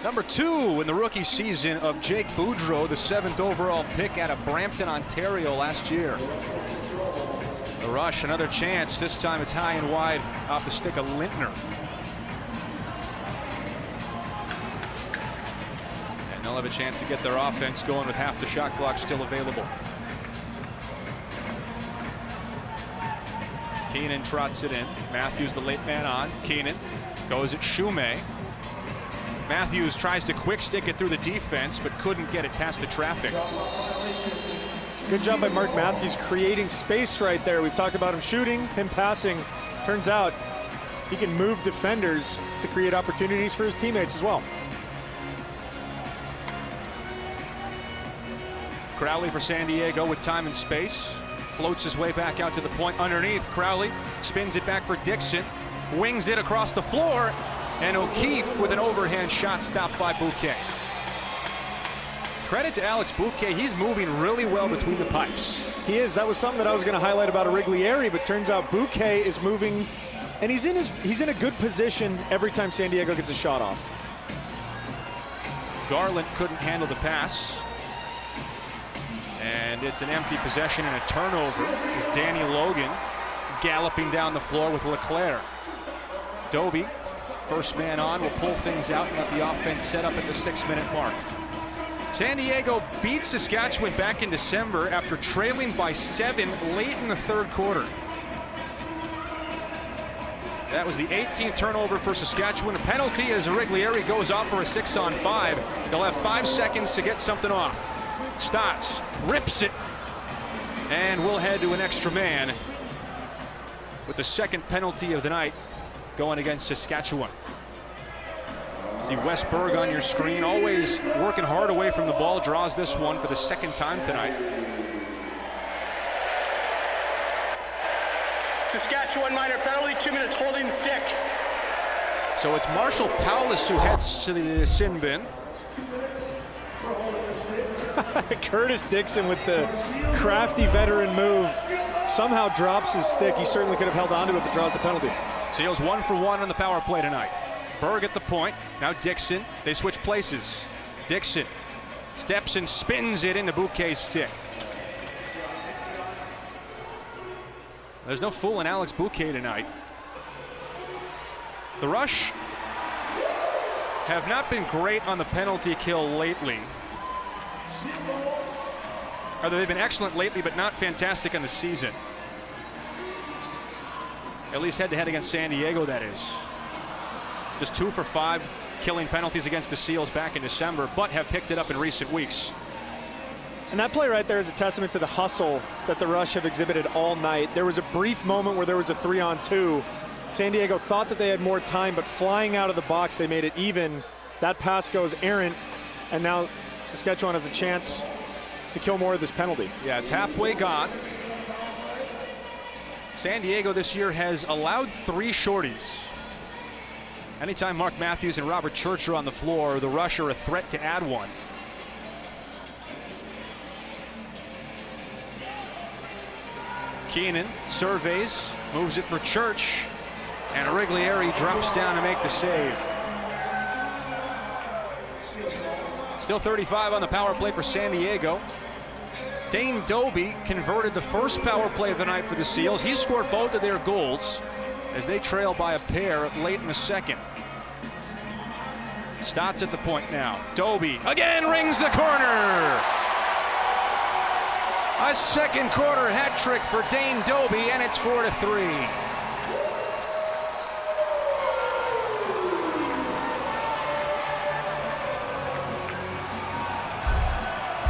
Number 2 in the rookie season of Jake Boudreau, the 7th overall pick out of Brampton, Ontario last year. The Rush, another chance. This time it's high and wide off the stick of Lintner. And they'll have a chance to get their offense going with half the shot clock still available. Keenan trots it in. Matthews, the late man on. Keenan goes at Shumay. Matthews tries to quick stick it through the defense, but couldn't get it past the traffic. Good job by Mark Matthews creating space right there. We've talked about him shooting, him passing. Turns out he can move defenders to create opportunities for his teammates as well. Crowley for San Diego with time and space. Floats his way back out to the point underneath. Crowley spins it back for Dixon. Wings it across the floor. And O'Keefe with an overhand shot stopped by Bouquet. Credit to Alex Bouquet. He's moving really well between the pipes. He is. That was something that I was going to highlight about Origlieri, but turns out Bouquet is moving, and he's in a good position every time San Diego gets a shot off. Garland couldn't handle the pass. And it's an empty possession and a turnover with Danny Logan galloping down the floor with LeClaire. Doby, first man on, will pull things out and let the offense set up at the 6-minute mark. San Diego beat Saskatchewan back in December after trailing by 7 late in the third quarter. That was the 18th turnover for Saskatchewan. A penalty as Riglieri goes off for a 6-on-5. They'll have 5 seconds to get something off. Stotts rips it, and we'll head to an extra man with the second penalty of the night going against Saskatchewan. See Westberg on your screen, always working hard away from the ball, draws this one for the second time tonight. Saskatchewan minor penalty, 2 minutes holding the stick. So it's Marshall Paulus who heads to the sin bin. Curtis Dixon with the crafty veteran move somehow drops his stick. He certainly could have held on to it, but draws the penalty. Seals 1 for 1 on the power play tonight. Berg at the point. Now Dixon. They switch places. Dixon steps and spins it into Bouquet's stick. There's no fooling Alex Bouquet tonight. The Rush have not been great on the penalty kill lately. Or they've been excellent lately, but not fantastic on the season. At least head-to-head against San Diego, that is. Just 2 for 5 killing penalties against the Seals back in December, but have picked it up in recent weeks. And that play right there is a testament to the hustle that the Rush have exhibited all night. There was a brief moment where there was a 3-on-2. San Diego thought that they had more time, but flying out of the box, they made it even. That pass goes errant, and now Saskatchewan has a chance to kill more of this penalty. Yeah, it's halfway gone. San Diego this year has allowed 3 shorties. Anytime Mark Matthews and Robert Church are on the floor, the Rush are a threat to add one. Keenan surveys, moves it for Church, and Riglieri drops down to make the save. Still 35 on the power play for San Diego. Dane Doby converted the first power play of the night for the Seals. He scored both of their goals as they trail by a pair late in the second. Stotts at the point now. Doby again rings the corner. A second quarter hat trick for Dane Doby, and it's 4-3.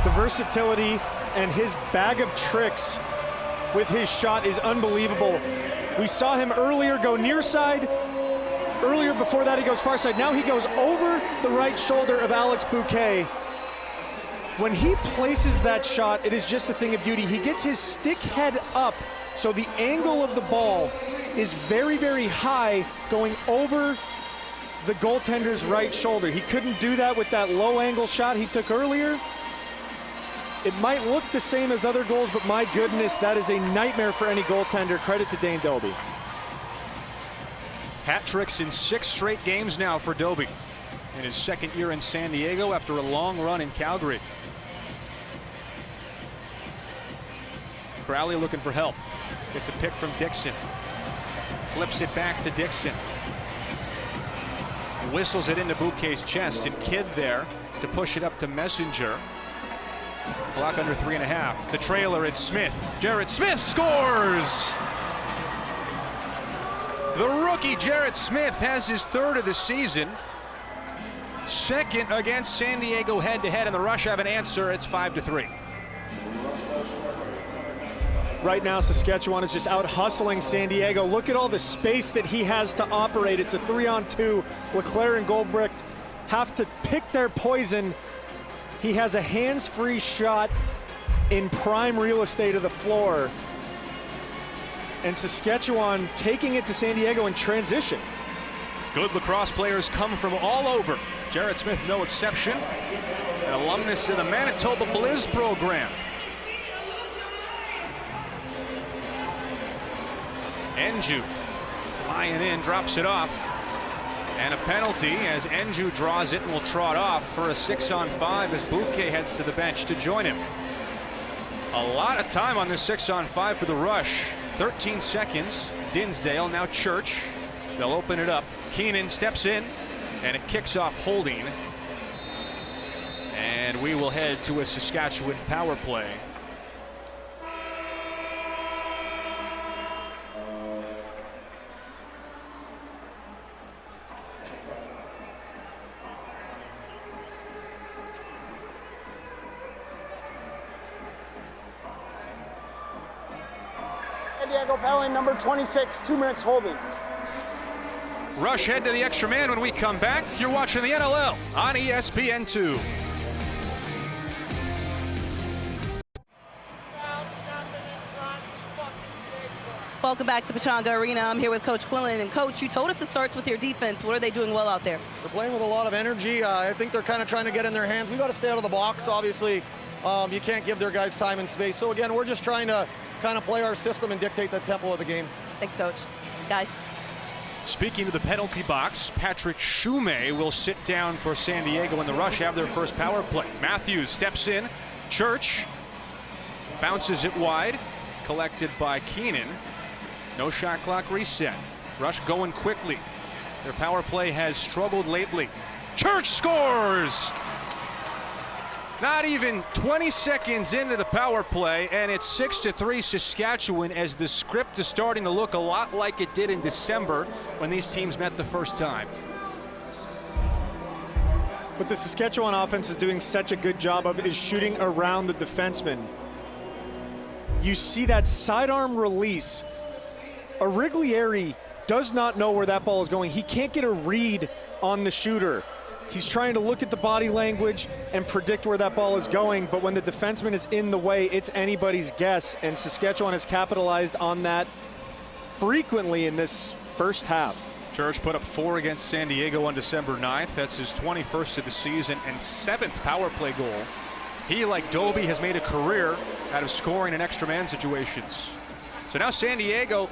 The versatility and his bag of tricks with his shot is unbelievable. We saw him earlier go near side. Earlier before that he goes far side. Now he goes over the right shoulder of Alex Bouquet. When he places that shot, it is just a thing of beauty. He gets his stick head up, so the angle of the ball is very, very high, going over the goaltender's right shoulder. He couldn't do that with that low angle shot he took earlier. It might look the same as other goals, but my goodness, that is a nightmare for any goaltender. Credit to Dane Doby. Hat tricks in 6 straight games now for Doby in his second year in San Diego after a long run in Calgary. Crowley looking for help. Gets a pick from Dixon. Flips it back to Dixon. Whistles it into Bouquet's chest, and Kidd there to push it up to Messenger. Block under 3.5. The trailer, it's Smith. Jarrett Smith scores! The rookie Jarrett Smith has his 3rd of the season. Second against San Diego head-to-head, and the Rush have an answer. It's 5-3. Right now, Saskatchewan is just out hustling San Diego. Look at all the space that he has to operate. It's a 3-on-2. Leclerc and Goldbricht have to pick their poison. He has a hands-free shot in prime real estate of the floor. And Saskatchewan taking it to San Diego in transition. Good lacrosse players come from all over. Jarrett Smith, no exception. An alumnus of the Manitoba Blizz program. Enju flying in, drops it off. And a penalty as Enju draws it and will trot off for a 6-on-5 as Bouquet heads to the bench to join him. A lot of time on this 6-on-5 for the Rush. 13 seconds. Dinsdale, now Church. They'll open it up. Keenan steps in, and it kicks off holding. And we will head to a Saskatchewan power play. San Diego penalty number 26, 2 minutes holding. Rush head to the extra man when we come back. You're watching the NLL on ESPN2. Welcome back to Pechanga Arena. I'm here with Coach Quillen. And Coach, you told us it starts with your defense. What are they doing well out there? They're playing with a lot of energy. I think they're kind of trying to get in their hands. We got to stay out of the box. Obviously, you can't give their guys time and space. So again, we're just trying to kind of play our system and dictate the tempo of the game. Thanks, Coach. Guys. Speaking of the penalty box, Patrick Shumay will sit down for San Diego when the Rush have their first power play. Matthews steps in. Church bounces it wide. Collected by Keenan. No shot clock reset. Rush going quickly. Their power play has struggled lately. Church scores! Not even 20 seconds into the power play, and it's 6-3 Saskatchewan as the script is starting to look a lot like it did in December when these teams met the first time. What the Saskatchewan offense is doing such a good job of is shooting around the defenseman. You see that sidearm release. Origlieri does not know where that ball is going. He can't get a read on the shooter. He's trying to look at the body language and predict where that ball is going, but when the defenseman is in the way, it's anybody's guess, and Saskatchewan has capitalized on that frequently in this first half. Church put up 4 against San Diego on December 9th. That's his 21st of the season and 7th power play goal. He, like Doby, has made a career out of scoring in extra man situations. So now San Diego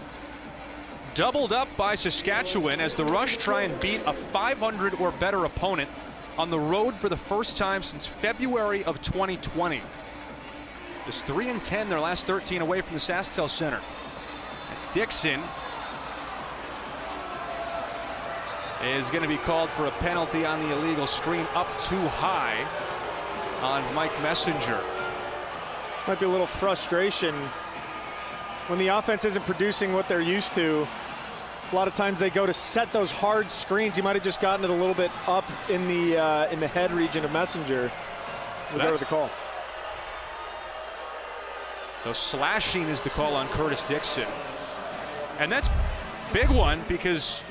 doubled up by Saskatchewan as the Rush try and beat a 500 or better opponent on the road for the first time since February of 2020. Just 3-10 their last 13 away from the SaskTel Center. And Dixon is going to be called for a penalty on the illegal screen up too high on Mike Messenger. Might be a little frustration when the offense isn't producing what they're used to. A lot of times they go to set those hard screens. He might have just gotten it a little bit up in the head region of Messenger. So go to the call. So slashing is the call on Curtis Dixon. And that's a big one because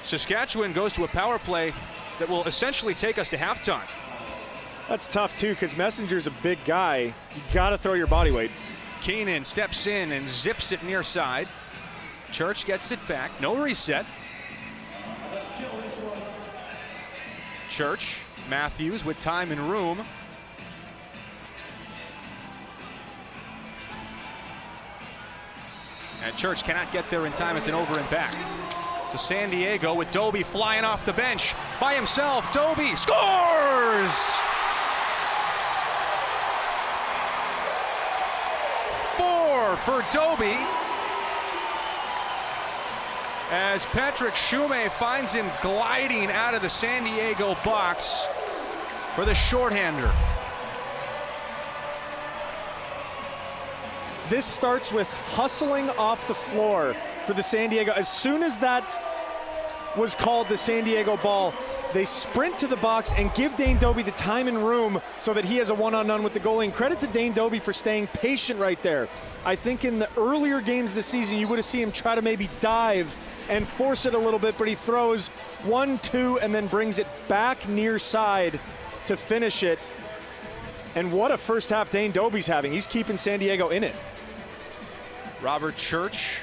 Saskatchewan goes to a power play that will essentially take us to halftime. That's tough too because Messenger's a big guy. You got to throw your body weight. Keenan steps in and zips it near side. Church gets it back. No reset. Church, Matthews with time and room. And Church cannot get there in time. It's an over and back. So San Diego with Doby flying off the bench by himself. Doby scores! 4 for Doby. As Patrick Shumay finds him gliding out of the San Diego box for the shorthander. This starts with hustling off the floor for the San Diego. As soon as that was called the San Diego ball, they sprint to the box and give Dane Doby the time and room so that he has a one-on-one with the goalie. And credit to Dane Doby for staying patient right there. I think in the earlier games this season, you would have seen him try to maybe dive and force it a little bit, but he throws 1-2 and then brings it back near side to finish it. And what a first half Dane Doby's having. He's keeping San Diego in it. Robert Church,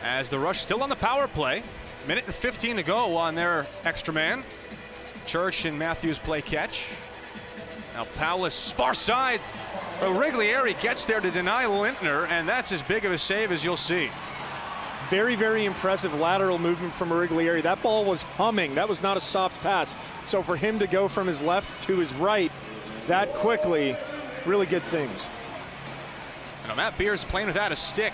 as the Rush still on the power play. Minute and 15 to go on their extra man. Church and Matthews play catch. Now Paulus far side. Origlieri gets there to deny Lintner, and that's as big of a save as you'll see. Very, very impressive lateral movement from Origlieri. That ball was humming. That was not a soft pass. So for him to go from his left to his right that quickly, really good things. And Matt Beers playing without a stick.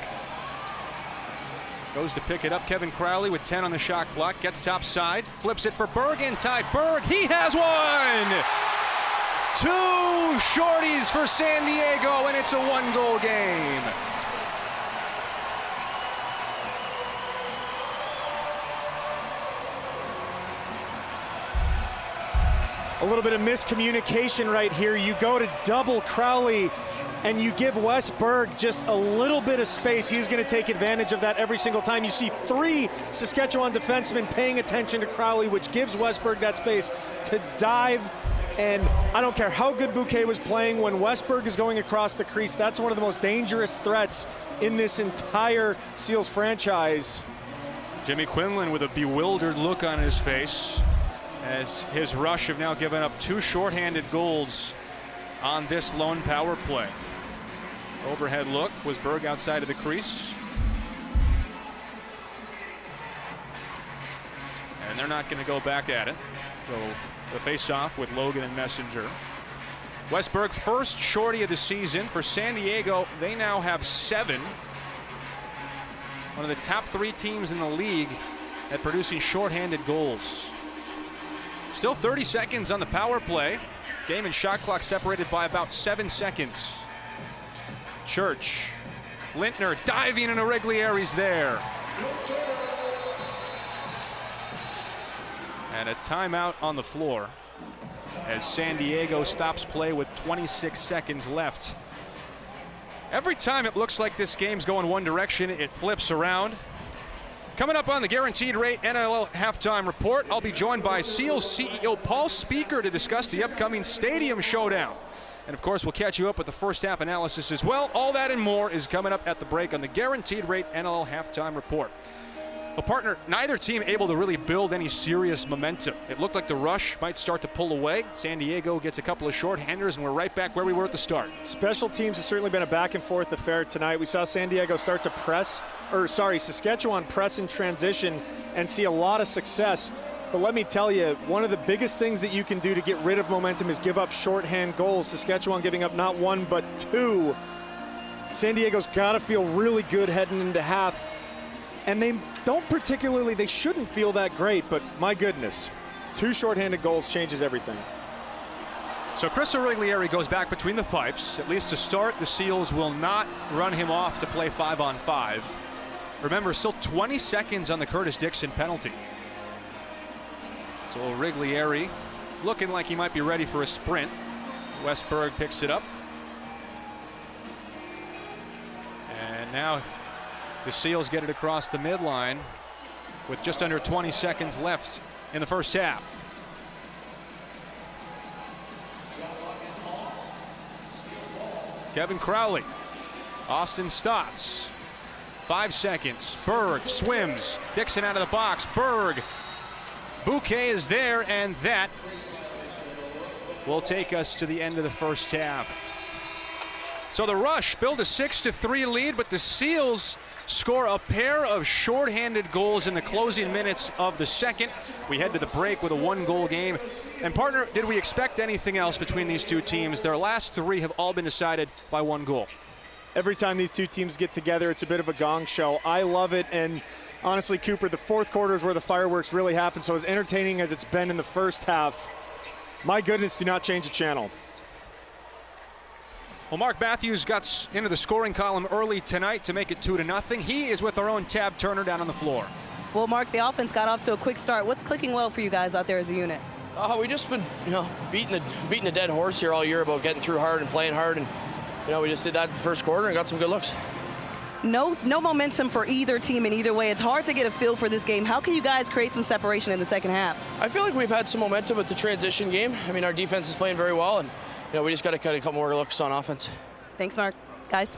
Goes to pick it up. Kevin Crowley with 10 on the shot clock. Gets top side. Flips it for Berg inside. Berg, he has one! Two shorties for San Diego, and it's a one-goal game. A little bit of miscommunication right here. You go to double Crowley, and you give Westberg just a little bit of space. He's going to take advantage of that every single time. You see 3 Saskatchewan defensemen paying attention to Crowley, which gives Westberg that space to dive. And I don't care how good Bouquet was playing, when Westberg is going across the crease, that's one of the most dangerous threats in this entire Seals franchise. Jimmy Quinlan with a bewildered look on his face, as his Rush have now given up 2 shorthanded goals on this lone power play. Overhead look was Berg outside of the crease. And they're not going to go back at it. So the face-off with Logan and Messenger. Westberg, first shorty of the season for San Diego. They now have 7. One of the top 3 teams in the league at producing shorthanded goals. Still 30 seconds on the power play. Game and shot clock separated by about 7 seconds. Church, Lintner diving, and Origlieri's there. And a timeout on the floor as San Diego stops play with 26 seconds left. Every time it looks like this game's going one direction, it flips around. Coming up on the Guaranteed Rate NLL Halftime Report, I'll be joined by Seals CEO Paul Speaker to discuss the upcoming Stadium Showdown. And of course, we'll catch you up with the first half analysis as well. All that and more is coming up at the break on the Guaranteed Rate NLL Halftime Report. Well, partner, neither team able to really build any serious momentum. It looked like the Rush might start to pull away. San Diego gets a couple of shorthanders, and we're right back where we were at the start. Special teams has certainly been a back and forth affair tonight. We saw San Diego start to Saskatchewan press in transition and see a lot of success. But let me tell you, one of the biggest things that you can do to get rid of momentum is give up shorthand goals. Saskatchewan giving up not 1 but 2. San Diego's got to feel really good heading into half. And they shouldn't feel that great, but my goodness, 2 shorthanded goals changes everything. So Chris Origlieri goes back between the pipes. At least to start, the Seals will not run him off to play 5-on-5. Remember, still 20 seconds on the Curtis Dixon penalty. So Origlieri looking like he might be ready for a sprint. Westberg picks it up. And now the Seals get it across the midline with just under 20 seconds left in the first half. Kevin Crowley, Austin Stotts, 5 seconds. Berg swims, Dixon out of the box. Berg, Bouquet is there, and that will take us to the end of the first half. So the Rush build a 6-3 lead, but the Seals score a pair of shorthanded goals in the closing minutes of the second. We head to the break with a 1-goal game. And partner, did we expect anything else between these two teams? Their last 3 have all been decided by 1 goal. Every time these two teams get together, it's a bit of a gong show. I love it, and honestly, Cooper, the fourth quarter is where the fireworks really happen. So as entertaining as it's been in the first half, my goodness, do not change the channel. Well, Mark Matthews got into the scoring column early tonight to make it 2-0. He is with our own Tab Turner down on the floor. Well, Mark, the offense got off to a quick start. What's clicking well for you guys out there as a unit? We just been, beating a dead horse here all year about getting through hard and playing hard, and we just did that in the first quarter and got some good looks. No momentum for either team in either way. It's hard to get a feel for this game. How can you guys create some separation in the second half? I feel like we've had some momentum with the transition game. I mean, our defense is playing very well, and we just got to cut a couple more looks on offense. Thanks, Mark. Guys.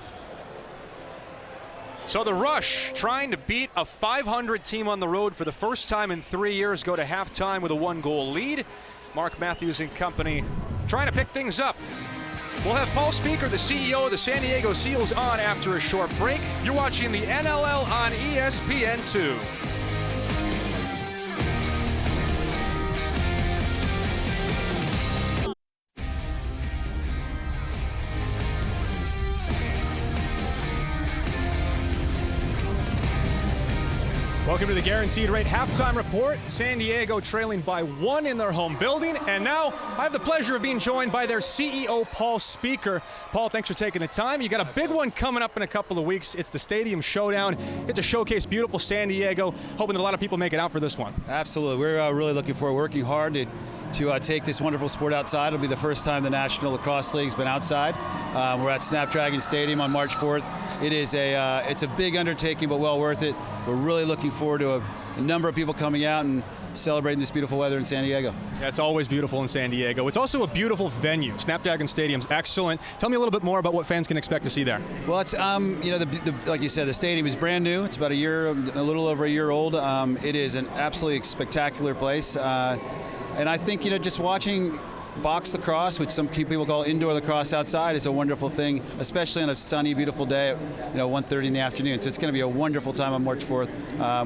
So the Rush, trying to beat a 500 team on the road for the first time in 3 years, go to halftime with a 1-goal lead. Mark Matthews and company trying to pick things up. We'll have Paul Speaker, the CEO of the San Diego Seals, on after a short break. You're watching the NLL on ESPN2. Welcome Welcome to the Guaranteed Rate Halftime Report. San Diego trailing by 1 in their home building. And now I have the pleasure of being joined by their CEO, Paul Speaker. Paul, thanks for taking the time. You got a big one coming up in a couple of weeks. It's the Stadium Showdown. Get to showcase beautiful San Diego. Hoping that a lot of people make it out for this one. Absolutely. We're really looking forward, working hard to take this wonderful sport outside. It'll be the first time the National Lacrosse League's been outside. We're at Snapdragon Stadium on March 4th. It's a big undertaking, but well worth it. We're really looking forward to a number of people coming out and celebrating this beautiful weather in San Diego. Yeah, it's always beautiful in San Diego. It's also a beautiful venue. Snapdragon Stadium's excellent. Tell me a little bit more about what fans can expect to see there. Well, it's like you said, the stadium is brand new. It's about a little over a year old. It is an absolutely spectacular place. And I think, just watching box lacrosse, which some people call indoor lacrosse outside, is a wonderful thing, especially on a sunny, beautiful day at 1:30 in the afternoon. So it's going to be a wonderful time on March 4th.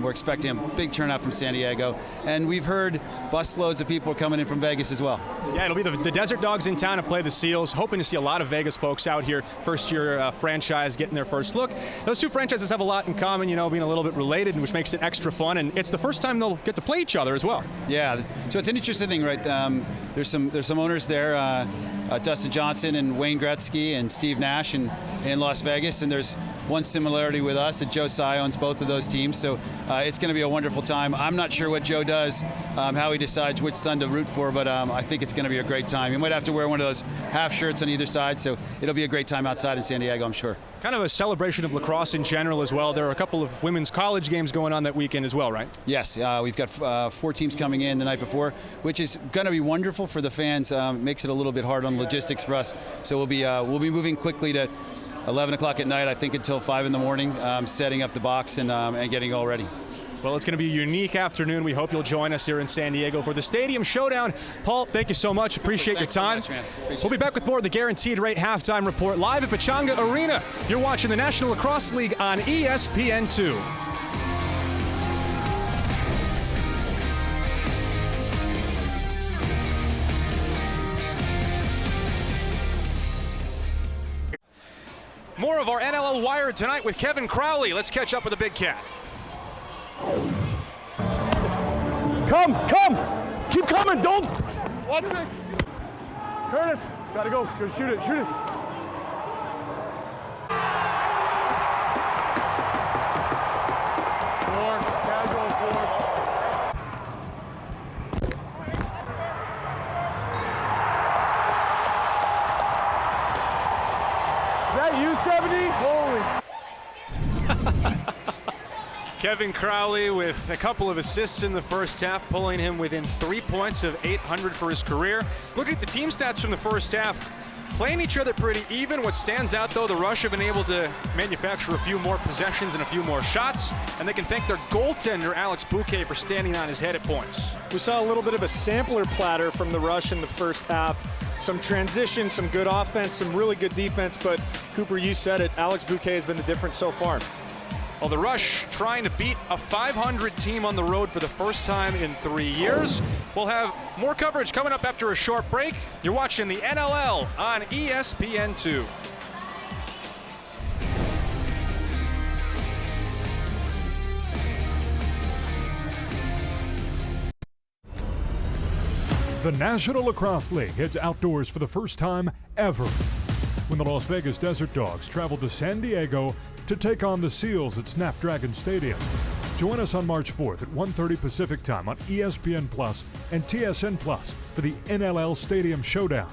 We're expecting a big turnout from San Diego. And we've heard busloads of people coming in from Vegas as well. Yeah, it'll be the Desert Dogs in town to play the Seals. Hoping to see a lot of Vegas folks out here. First-year franchise getting their first look. Those two franchises have a lot in common, being a little bit related, which makes it extra fun. And it's the first time they'll get to play each other as well. Yeah, so it's an interesting thing, right? There's some owners there, Dustin Johnson and Wayne Gretzky and Steve Nash in Las Vegas, and there's one similarity with us that Joe Tsai owns both of those teams, so it's going to be a wonderful time. I'm not sure what Joe does, how he decides which son to root for, but I think it's going to be a great time. He might have to wear one of those half shirts on either side, so it'll be a great time outside in San Diego, I'm sure. Kind of a celebration of lacrosse in general as well. There are a couple of women's college games going on that weekend as well, right? Yes, we've got 4 teams coming in the night before, which is going to be wonderful for the fans. Makes it a little bit hard on logistics for us. So we'll be moving quickly to 11 o'clock at night, I think until 5 in the morning, setting up the box and getting all ready. Well, it's going to be a unique afternoon. We hope you'll join us here in San Diego for the Stadium Showdown. Paul, thank you so much. Appreciate your time. So much, we'll be back with more of the Guaranteed Rate Halftime Report live at Pechanga Arena. You're watching the National Lacrosse League on ESPN2. More of our NLL Wired tonight with Kevin Crowley. Let's catch up with the Big Cat. Come! Keep coming, don't! Watch it! Curtis, gotta go. Just shoot it. Four, casual, 4. Is that you, 70? Holy. Kevin Crowley with a couple of assists in the first half, pulling him within 3 points of 800 for his career. Looking at the team stats from the first half, playing each other pretty even. What stands out, though, the Rush have been able to manufacture a few more possessions and a few more shots, and they can thank their goaltender, Alex Bouquet, for standing on his head at points. We saw a little bit of a sampler platter from the Rush in the first half. Some transition, some good offense, some really good defense, but Cooper, you said it, Alex Bouquet has been the difference so far. Well, the Rush trying to beat a 500 team on the road for the first time in 3 years. We'll have more coverage coming up after a short break. You're watching the NLL on ESPN2. The National Lacrosse League heads outdoors for the first time ever when the Las Vegas Desert Dogs travel to San Diego to take on the Seals at Snapdragon Stadium. Join us on March 4th at 1:30 Pacific Time on ESPN Plus and TSN Plus for the NLL Stadium Showdown.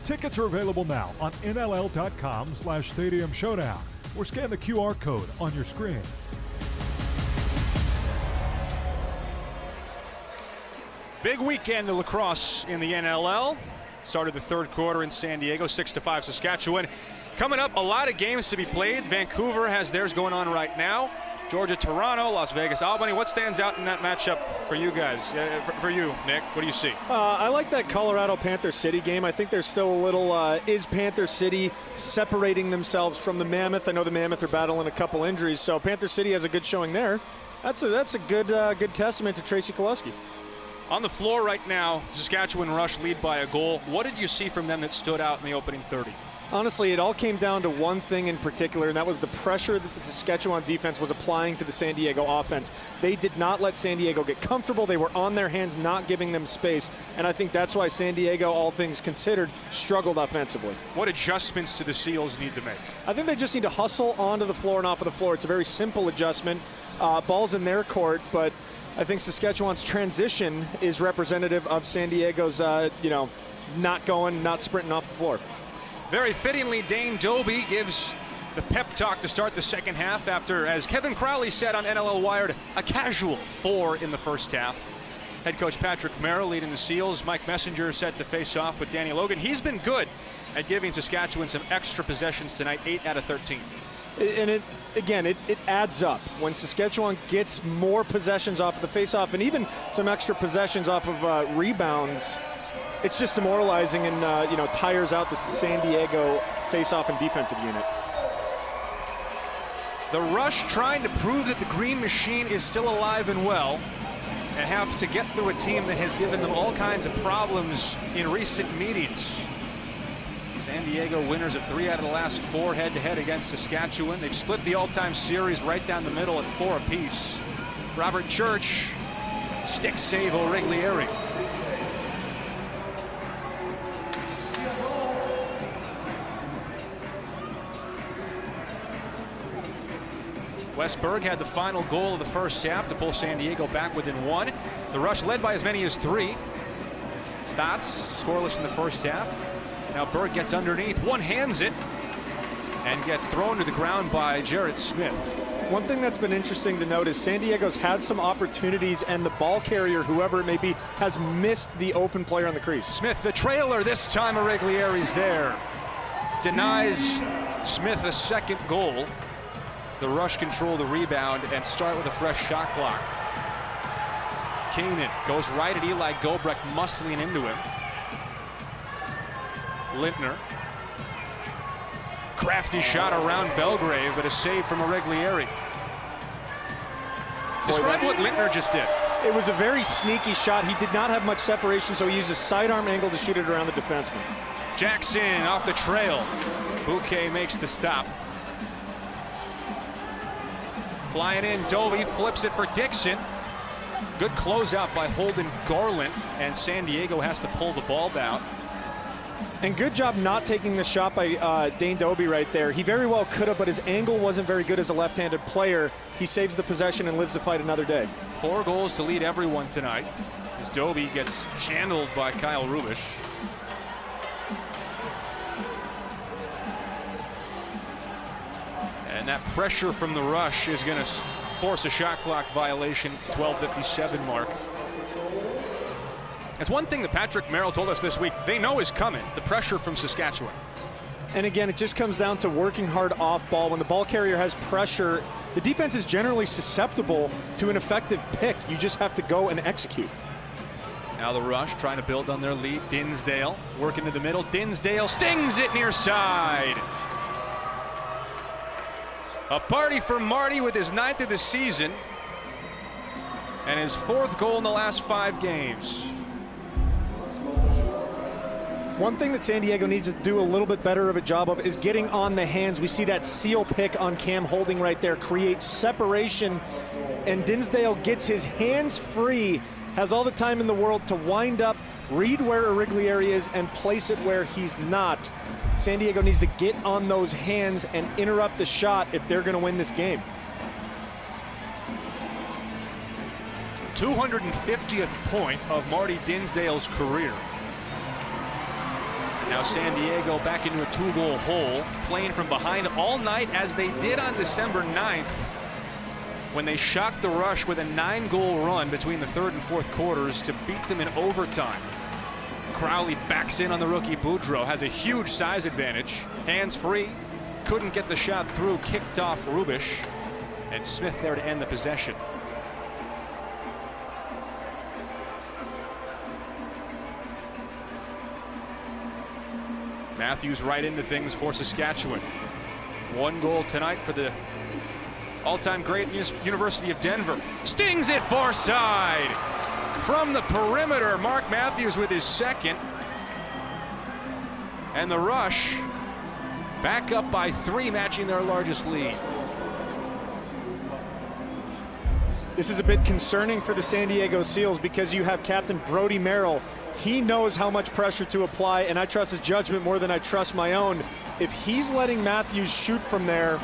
Tickets are available now on NLL.com/Stadium Showdown or scan the QR code on your screen. Big weekend of lacrosse in the NLL. Started the third quarter in San Diego, 6-5 Saskatchewan. Coming up, a lot of games to be played. Vancouver has theirs going on right now. Georgia, Toronto, Las Vegas, Albany. What stands out in that matchup for you guys? For you, Nick, what do you see? I like that Colorado Panther City game. I think there's still a little, is Panther City separating themselves from the Mammoth? I know the Mammoth are battling a couple injuries, so Panther City has a good showing there. That's a good testament to Tracy Kelusky. On the floor right now, Saskatchewan Rush lead by a goal. What did you see from them that stood out in the opening 30? Honestly, it all came down to one thing in particular, and that was the pressure that the Saskatchewan defense was applying to the San Diego offense. They did not let San Diego get comfortable. They were on their hands, not giving them space, and I think that's why San Diego, all things considered, struggled offensively. What adjustments do the Seals need to make? I think they just need to hustle onto the floor and off of the floor. It's a very simple adjustment. Ball's in their court, but I think Saskatchewan's transition is representative of San Diego's, not sprinting off the floor. Very fittingly, Dane Doby gives the pep talk to start the second half after, as Kevin Crowley said on NLL Wired, a casual 4 in the first half. Head coach Patrick Merrill leading the Seals. Mike Messenger set to face off with Danny Logan. He's been good at giving Saskatchewan some extra possessions tonight, 8 out of 13. And it adds up when Saskatchewan gets more possessions off of the face-off and even some extra possessions off of rebounds. It's just demoralizing and tires out the San Diego face-off and defensive unit. The Rush trying to prove that the Green Machine is still alive and well, and have to get through a team that has given them all kinds of problems in recent meetings. San Diego winners of 3 out of the last 4 head-to-head against Saskatchewan. They've split the all-time series right down the middle at 4 apiece. Robert Church, stick save O'Reglieri. Westberg had the final goal of the first half to pull San Diego back within 1. The Rush led by as many as 3. Stotts scoreless in the first half. Now Berg gets underneath, one-hands it, and gets thrown to the ground by Jarrett Smith. One thing that's been interesting to note is San Diego's had some opportunities, and the ball carrier, whoever it may be, has missed the open player on the crease. Smith, the trailer, this time O'Reglieri's there. Denies Smith a second goal. The Rush control the rebound and start with a fresh shot clock. Keenan goes right at Eli Gobrecht, muscling into him. Lintner. Crafty shot around Belgrave, but a save from O'Reglieri. Describe what Lintner just did. It was a very sneaky shot. He did not have much separation, so he used a sidearm angle to shoot it around the defenseman. Jackson off the trail. Bouquet makes the stop. Flying in, Dovey flips it for Dixon. Good closeout by Holden Garland, and San Diego has to pull the ball out. And good job not taking the shot by Dane Doby right there. He very well could have, but his angle wasn't very good as a left-handed player. He saves the possession and lives to fight another day. 4 goals to lead everyone tonight as Doby gets handled by Kyle Rubish. And that pressure from the Rush is going to force a shot clock violation, 12:57 mark. It's one thing that Patrick Merrill told us this week. They know is coming, the pressure from Saskatchewan. And again, it just comes down to working hard off ball. When the ball carrier has pressure, the defense is generally susceptible to an effective pick. You just have to go and execute. Now the Rush trying to build on their lead. Dinsdale working to the middle. Dinsdale stings it near side. A party for Marty with his 9th of the season and his 4th goal in the last 5 games. One thing that San Diego needs to do a little bit better of a job of is getting on the hands. We see that seal pick on Cam Holding right there, creates separation, and Dinsdale gets his hands free, has all the time in the world to wind up, read where O'Reglieri is, and place it where he's not. San Diego needs to get on those hands and interrupt the shot if they're going to win this game. 250th point of Marty Dinsdale's career. Now San Diego back into a 2-goal hole, playing from behind all night as they did on December 9th when they shocked the Rush with a 9-goal run between the 3rd and 4th quarters to beat them in overtime. Crowley backs in on the rookie Boudreau, has a huge size advantage. Hands free, couldn't get the shot through, kicked off Rubish, and Smith there to end the possession. Matthews right into things for Saskatchewan. 1 goal tonight for the all-time great University of Denver. Stings it far side. From the perimeter, Mark Matthews with his 2nd. And the Rush back up by 3, matching their largest lead. This is a bit concerning for the San Diego Seals because you have Captain Brody Merrill. He knows how much pressure to apply, and I trust his judgment more than I trust my own. If he's letting Matthews shoot from there,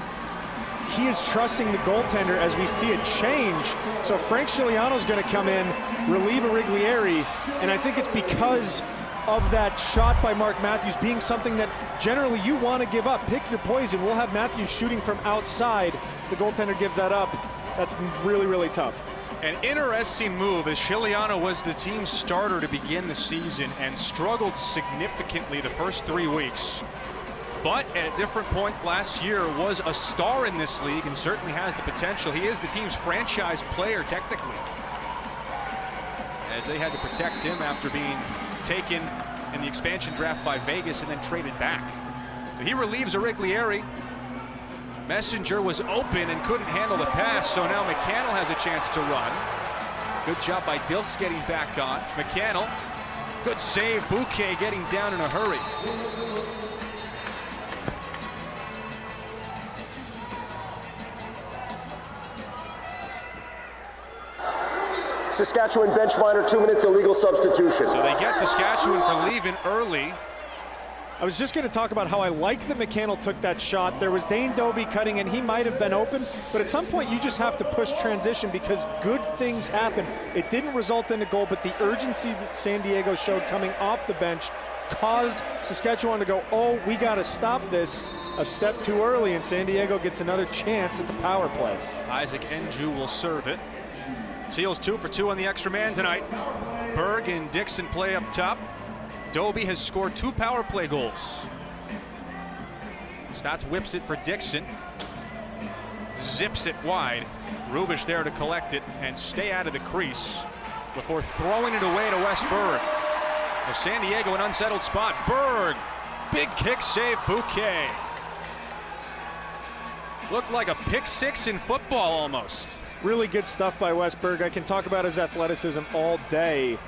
he is trusting the goaltender as we see a change. So Frank Scigliano's going to come in, relieve Origlieri, and I think it's because of that shot by Mark Matthews being something that generally you want to give up. Pick your poison. We'll have Matthews shooting from outside. The goaltender gives that up. That's really, really tough. An interesting move as Scigliano was the team's starter to begin the season and struggled significantly the first 3 weeks. But at a different point last year was a star in this league and certainly has the potential. He is the team's franchise player technically, as they had to protect him after being taken in the expansion draft by Vegas and then traded back. So he relieves Origlieri. Messenger was open and couldn't handle the pass, so now McCannell has a chance to run. Good job by Dilks getting back on. McCannell, good save. Bouquet getting down in a hurry. Saskatchewan bench minor, 2 minutes illegal substitution. So they get Saskatchewan for leaving early. I was just going to talk about how I like that McCannell took that shot. There was Dane Doby cutting, and he might have been open, but at some point you just have to push transition because good things happen. It didn't result in a goal, but the urgency that San Diego showed coming off the bench caused Saskatchewan to go, oh, we got to stop this a step too early, and San Diego gets another chance at the power play. Isaac Enju will serve it. Seals 2 for 2 on the extra man tonight. Berg and Dixon play up top. Doby has scored 2 power play goals. Stotts whips it for Dixon. Zips it wide. Rubish there to collect it and stay out of the crease before throwing it away to Wes Berg. Well, San Diego an unsettled spot. Berg, big kick save, Bouquet. Looked like a pick 6 in football almost. Really good stuff by Wes Berg. I can talk about his athleticism all day.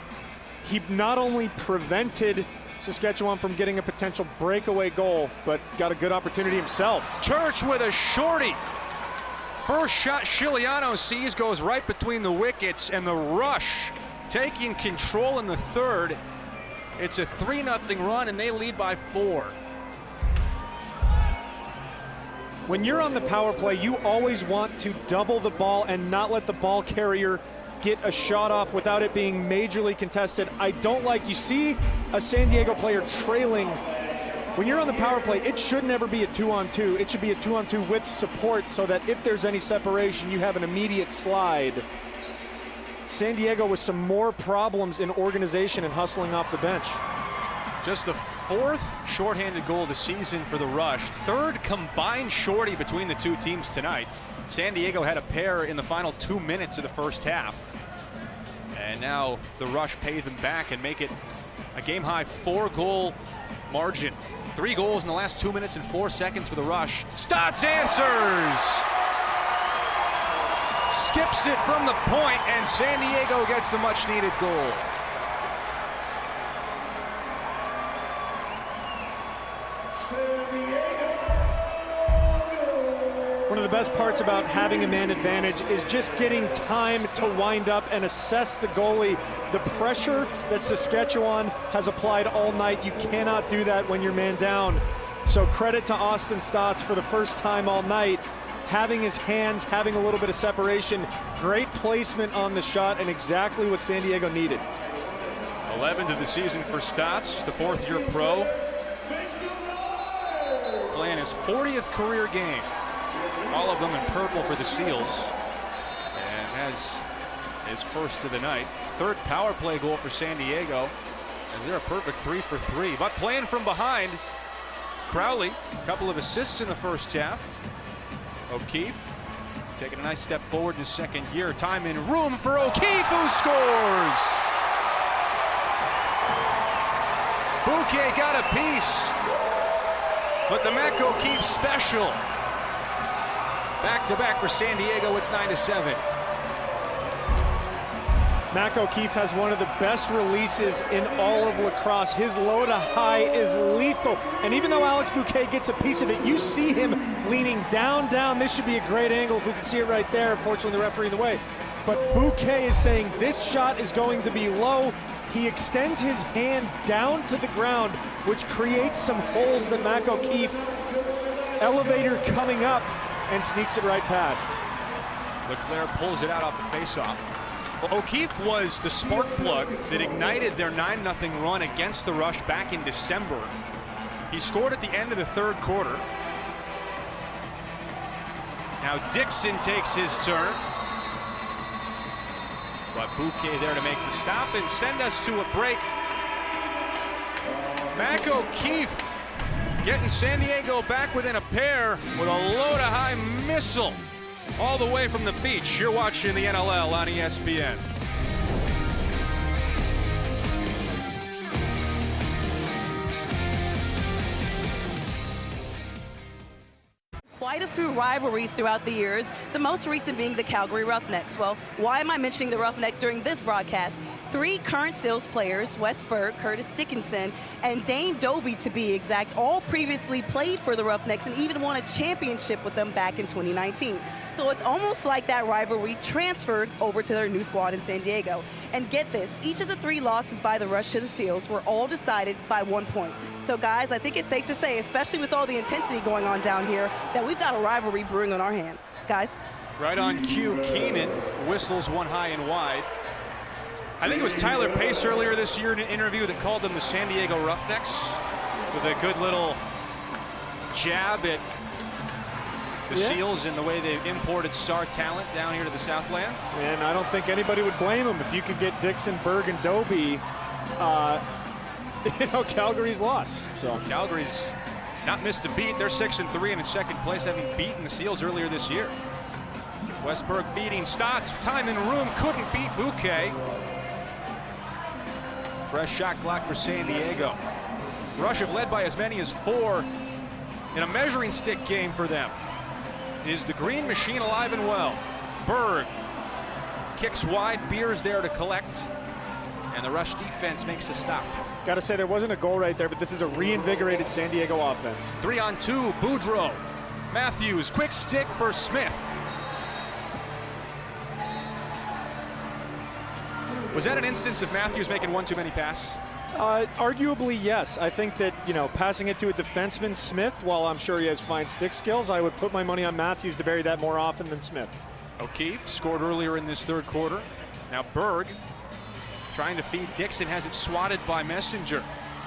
He not only prevented Saskatchewan from getting a potential breakaway goal, but got a good opportunity himself. Church with a shorty. First shot Scigliano sees goes right between the wickets, and the Rush taking control in the third. It's a 3-0 run, and they lead by 4. When you're on the power play, you always want to double the ball and not let the ball carrier get a shot off without it being majorly contested. I don't like, you see a San Diego player trailing. When you're on the power play, it should never be a 2-on-2. It should be a 2-on-2 with support so that if there's any separation, you have an immediate slide. San Diego with some more problems in organization and hustling off the bench. Just the 4th shorthanded goal of the season for the Rush. 3rd combined shorty between the two teams tonight. San Diego had a pair in the final 2 minutes of the first half. And now the Rush pay them back and make it a game-high 4-goal margin. 3 goals in the last 2 minutes and 4 seconds for the Rush. Stotts answers! Skips it from the point, and San Diego gets a much-needed goal. One of the best parts about having a man advantage is just getting time to wind up and assess the goalie. The pressure that Saskatchewan has applied all night, you cannot do that when you're man down. So credit to Austin Stotts for the first time all night, having his hands, having a little bit of separation, great placement on the shot, and exactly what San Diego needed. 11th of the season for Stotts, the 4th-year pro. Playing his 40th career game. All of them in purple for the Seals, and has his first of the night. 3rd power play goal for San Diego, and they're a perfect 3 for 3. But playing from behind, Crowley, a couple of assists in the first half. O'Keefe taking a nice step forward in his 2nd year. Time and room for O'Keefe, who scores! Bouquet got a piece, but the Mac O'Keefe special. Back-to-back for San Diego, it's 9-7. Mac O'Keefe has one of the best releases in all of lacrosse. His low to high is lethal. And even though Alex Bouquet gets a piece of it, you see him leaning down. This should be a great angle if we can see it right there. Unfortunately, the referee in the way. But Bouquet is saying this shot is going to be low. He extends his hand down to the ground, which creates some holes that Mac O'Keefe, elevator coming up, and sneaks it right past. Leclerc pulls it out off the faceoff. Well, O'Keefe was the spark plug that ignited their 9-0 run against the Rush back in December. He scored at the end of the third quarter. Now Dixon takes his turn. But Bouquet there to make the stop and send us to a break. Mac O'Keefe getting San Diego back within a pair with a low-to-high missile all the way from the beach. You're watching the NLL on ESPN. Quite a few rivalries throughout the years, the most recent being the Calgary Roughnecks. Well, why am I mentioning the Roughnecks during this broadcast? 3 current Seals players, Wes Berg, Curtis Dickinson, and Dane Doby to be exact, all previously played for the Roughnecks and even won a championship with them back in 2019. So it's almost like that rivalry transferred over to their new squad in San Diego. And get this, each of the 3 losses by the Rush to the Seals were all decided by 1 point. So guys, I think it's safe to say, especially with all the intensity going on down here, that we've got a rivalry brewing on our hands. Guys? Right on cue, Keenan whistles one high and wide. I think it was Tyler Pace earlier this year in an interview that called them the San Diego Roughnecks, with a good little jab at the Seals and the way they imported star talent down here to the Southland. And I don't think anybody would blame him if you could get Dixon, Berg, and Doby. Calgary's lost. So Calgary's not missed a beat. They're 6-3 and in second place, having beaten the Seals earlier this year. Westberg feeding Stotts. Time and room, couldn't beat Bouquet. Fresh shot clock for San Diego. Rush have led by as many as 4 in a measuring stick game for them. Is the Green Machine alive and well? Berg kicks wide, Beers there to collect, and the Rush defense makes a stop. Got to say, there wasn't a goal right there, but this is a reinvigorated San Diego offense. 3-on-2, Boudreau. Matthews, quick stick for Smith. Was that an instance of Matthews making one too many passes? Arguably, yes. I think that, passing it to a defenseman, Smith, while I'm sure he has fine stick skills, I would put my money on Matthews to bury that more often than Smith. O'Keefe scored earlier in this third quarter. Now Berg trying to feed Dixon, has it swatted by Messenger.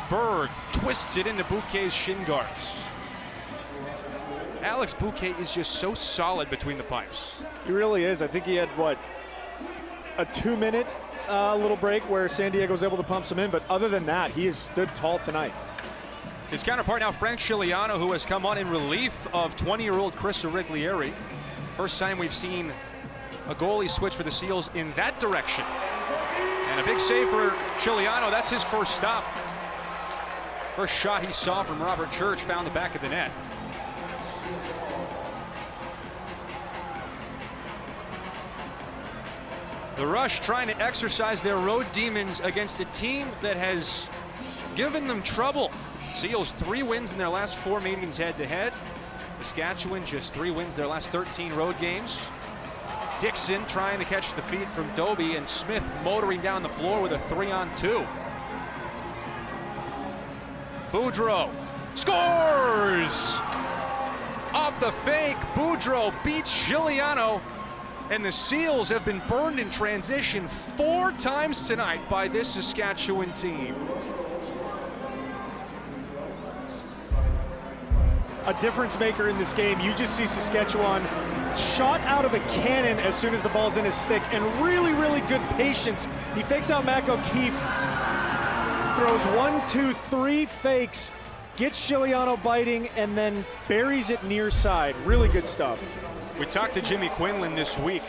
Berg twists it into Bouquet's shin guards. Alex Bouquet is just so solid between the pipes. He really is. I think he had, a 2-minute little break where San Diego was able to pump some in, but other than that, he has stood tall tonight. His counterpart now, Frank Chiliano, who has come on in relief of 20-year-old Chris Origlieri. First time we've seen a goalie switch for the Seals in that direction. And a big save for Chiliano. That's his first stop. First shot he saw from Robert Church found the back of the net. The Rush trying to exercise their road demons against a team that has given them trouble. Seals 3 wins in their last 4 meetings head-to-head. Saskatchewan just 3 wins their last 13 road games. Dixon trying to catch the feed from Doby, and Smith motoring down the floor with a 3-on-2. Boudreau scores! Off the fake, Boudreau beats Chiliano, and the Seals have been burned in transition 4 times tonight by this Saskatchewan team. A difference maker in this game. You just see Saskatchewan shot out of a cannon as soon as the ball's in his stick, and really, really good patience. He fakes out Mac O'Keefe, throws 1, 2, 3 fakes, gets Chiliano biting, and then buries it near side. Really good stuff. We talked to Jimmy Quinlan this week,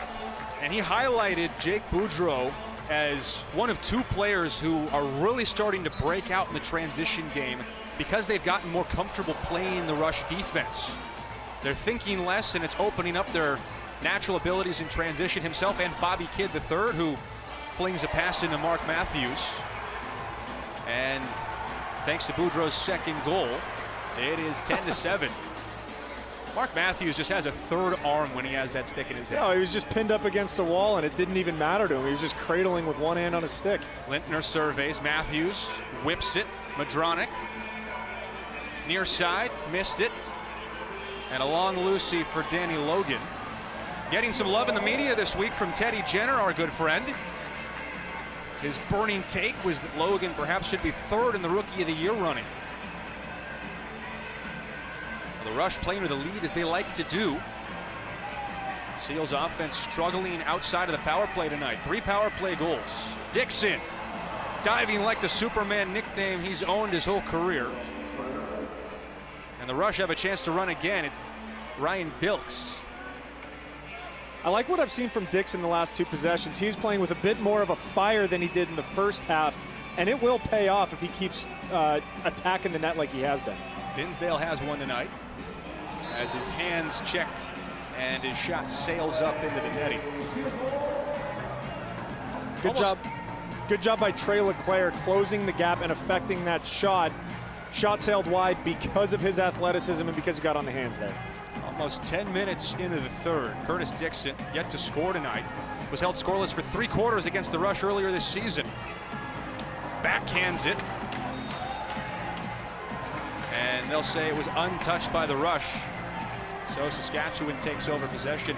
and he highlighted Jake Boudreau as one of 2 players who are really starting to break out in the transition game because they've gotten more comfortable playing the Rush defense. They're thinking less, and it's opening up their natural abilities in transition. Himself and Bobby Kidd III, who flings a pass into Mark Matthews. And thanks to Boudreau's second goal, it is 10-7. Mark Matthews just has a third arm when he has that stick in his hand. No, he was just pinned up against the wall, and it didn't even matter to him. He was just cradling with one hand on his stick. Lintner surveys. Matthews whips it. Madronic. Near side. Missed it. And a long loosey for Danny Logan. Getting some love in the media this week from Teddy Jenner, our good friend. His burning take was that Logan perhaps should be third in the Rookie of the Year running. The Rush playing with the lead as they like to do. Seals offense struggling outside of the power play tonight. 3 power play goals. Dixon diving like the Superman nickname he's owned his whole career. And the Rush have a chance to run again. It's Ryan Bilks. I like what I've seen from Dixon the last 2 possessions. He's playing with a bit more of a fire than he did in the first half, and it will pay off if he keeps attacking the net like he has been. Dinsdale has one tonight as his hands checked and his shot sails up into the netting. Good job by Trey LeClaire closing the gap and affecting that shot. Shot sailed wide because of his athleticism and because he got on the hands there. Almost 10 minutes into the third. Curtis Dixon, yet to score tonight, was held scoreless for 3 quarters against the Rush earlier this season. Backhands it. And they'll say it was untouched by the Rush. So Saskatchewan takes over possession.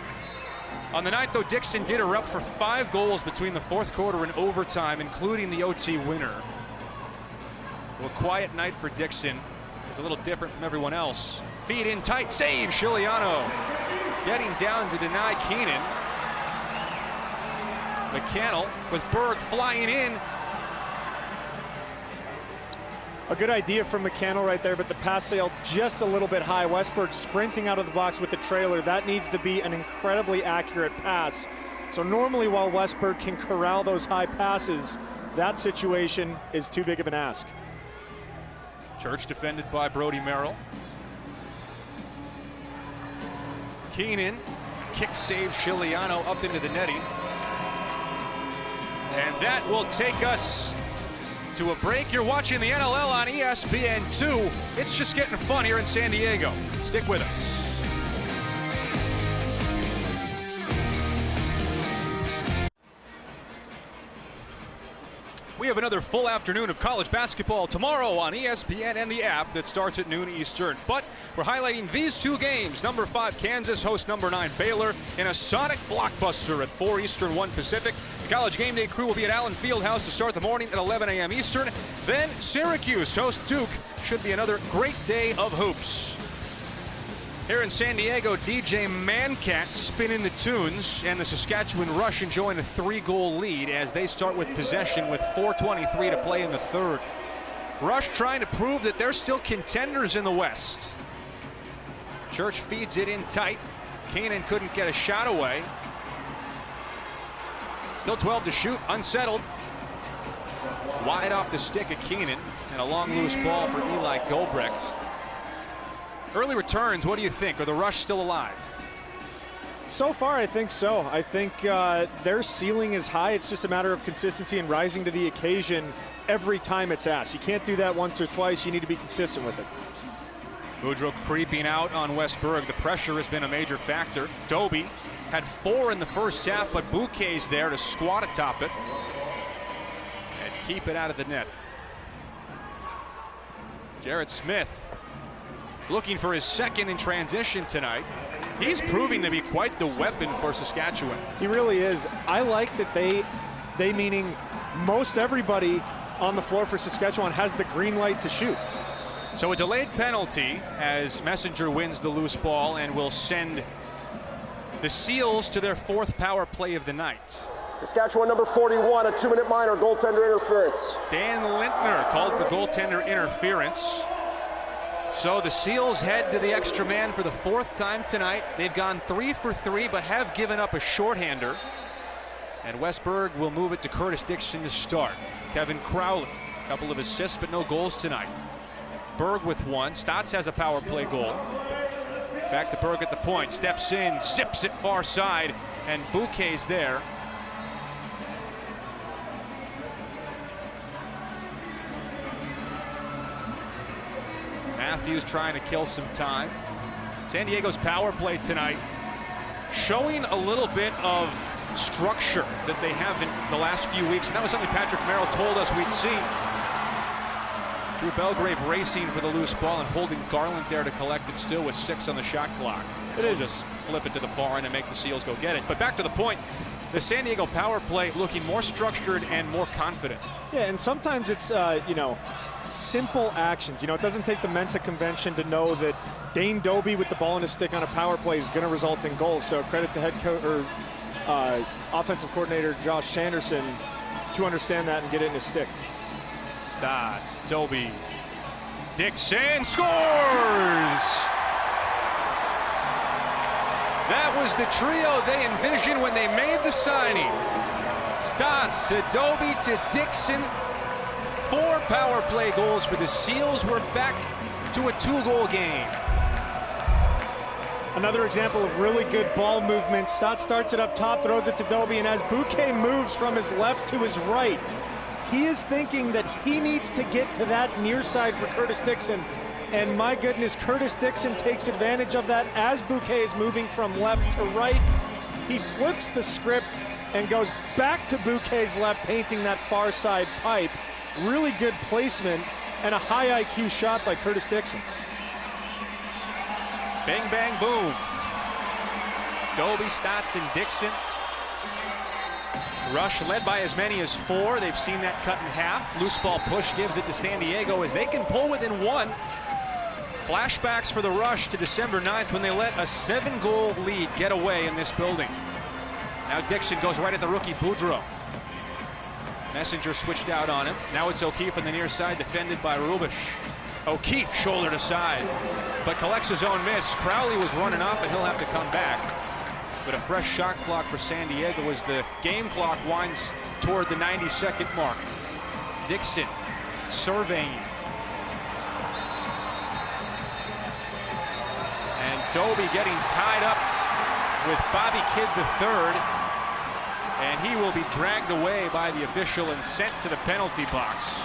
On the night, though, Dixon did erupt for 5 goals between the 4th quarter and overtime, including the OT winner. Well, a quiet night for Dixon. It's a little different from everyone else. Feed in tight, save, Chiliano. Getting down to deny Keenan. McCannell with Berg flying in. A good idea from McCannell right there, but the pass sailed just a little bit high. Westberg sprinting out of the box with the trailer. That needs to be an incredibly accurate pass. So normally while Westberg can corral those high passes, that situation is too big of an ask. Church defended by Brody Merrill. Keenan, kick save Chiliano up into the netting. And that will take us to a break. You're watching the NLL on ESPN2. It's just getting fun here in San Diego. Stick with us. We have another full afternoon of college basketball tomorrow on ESPN and the app that starts at noon Eastern. But we're highlighting these 2 games. Number 5 Kansas hosts number 9 Baylor in a sonic blockbuster at 4 Eastern, 1 Pacific. The College Game Day crew will be at Allen Fieldhouse to start the morning at 11 a.m. Eastern. Then Syracuse hosts Duke. Should be another great day of hoops. Here in San Diego, DJ Mancat spinning the tunes, and the Saskatchewan Rush enjoying a 3-goal lead as they start with possession with 4:23 to play in the third. Rush trying to prove that they're still contenders in the West. Church feeds it in tight. Keenan couldn't get a shot away. Still 12 to shoot, unsettled. Wide off the stick of Keenan, and a long loose ball for Eli Gobrecht. Early returns, what do you think? Are the Rush still alive? So far, I think so. I think their ceiling is high. It's just a matter of consistency and rising to the occasion every time it's asked. You can't do that once or twice. You need to be consistent with it. Boudreau creeping out on Westberg. The pressure has been a major factor. Doby had 4 in the first half, but Bouquet's there to squat atop it and keep it out of the net. Jared Smith looking for his second in transition tonight. He's proving to be quite the weapon for Saskatchewan. He really is. I like that they meaning most everybody on the floor for Saskatchewan has the green light to shoot. So a delayed penalty as Messenger wins the loose ball and will send the Seals to their 4th power play of the night. Saskatchewan number 41, a 2-minute minor, goaltender interference. Dan Lintner called for goaltender interference. So the Seals head to the extra man for the 4th time tonight. They've gone 3 for 3, but have given up a shorthander. And Westberg will move it to Curtis Dixon to start. Kevin Crowley, a couple of assists, but no goals tonight. Berg with 1. Stotts has a power play goal. Back to Berg at the point. Steps in, zips it far side, and Bouquet's there. Matthews trying to kill some time. San Diego's power play tonight showing a little bit of structure that they haven't the last few weeks. And that was something Patrick Merrill told us we'd see. Drew Belgrave racing for the loose ball and holding Garland there to collect it still with 6 on the shot clock. It'll just flip it to the far end and make the Seals go get it. But back to the point, the San Diego power play looking more structured and more confident. Yeah, and sometimes it's, simple actions. It doesn't take the Mensa convention to know that Dane Doby with the ball in his stick on a power play is going to result in goals. So credit to head coach or offensive coordinator Josh Sanderson to understand that and get it in his stick. Stotts, Doby, Dixon scores! That was the trio they envisioned when they made the signing. Stotts to Doby to Dixon. 4 power play goals for the Seals. We're back to a 2-goal game. Another example of really good ball movement. Stotts starts it up top, throws it to Doby, and as Bouquet moves from his left to his right, he is thinking that he needs to get to that near side for Curtis Dixon. And my goodness, Curtis Dixon takes advantage of that as Bouquet is moving from left to right. He flips the script and goes back to Bouquet's left, painting that far side pipe. Really good placement and a high IQ shot by Curtis Dixon. Bang, bang, boom. Doby, Stotts, and Dixon. Rush led by as many as 4. They've seen that cut in half. Loose ball push gives it to San Diego as they can pull within 1. Flashbacks for the Rush to December 9th when they let a 7-goal lead get away in this building. Now Dixon goes right at the rookie Boudreau. Messenger switched out on him. Now it's O'Keefe on the near side, defended by Rubish. O'Keefe shoulder to side, but collects his own miss. Crowley was running off and he'll have to come back. But a fresh shot clock for San Diego as the game clock winds toward the 92nd mark. Dixon surveying. And Doby getting tied up with Bobby Kidd III. And he will be dragged away by the official and sent to the penalty box.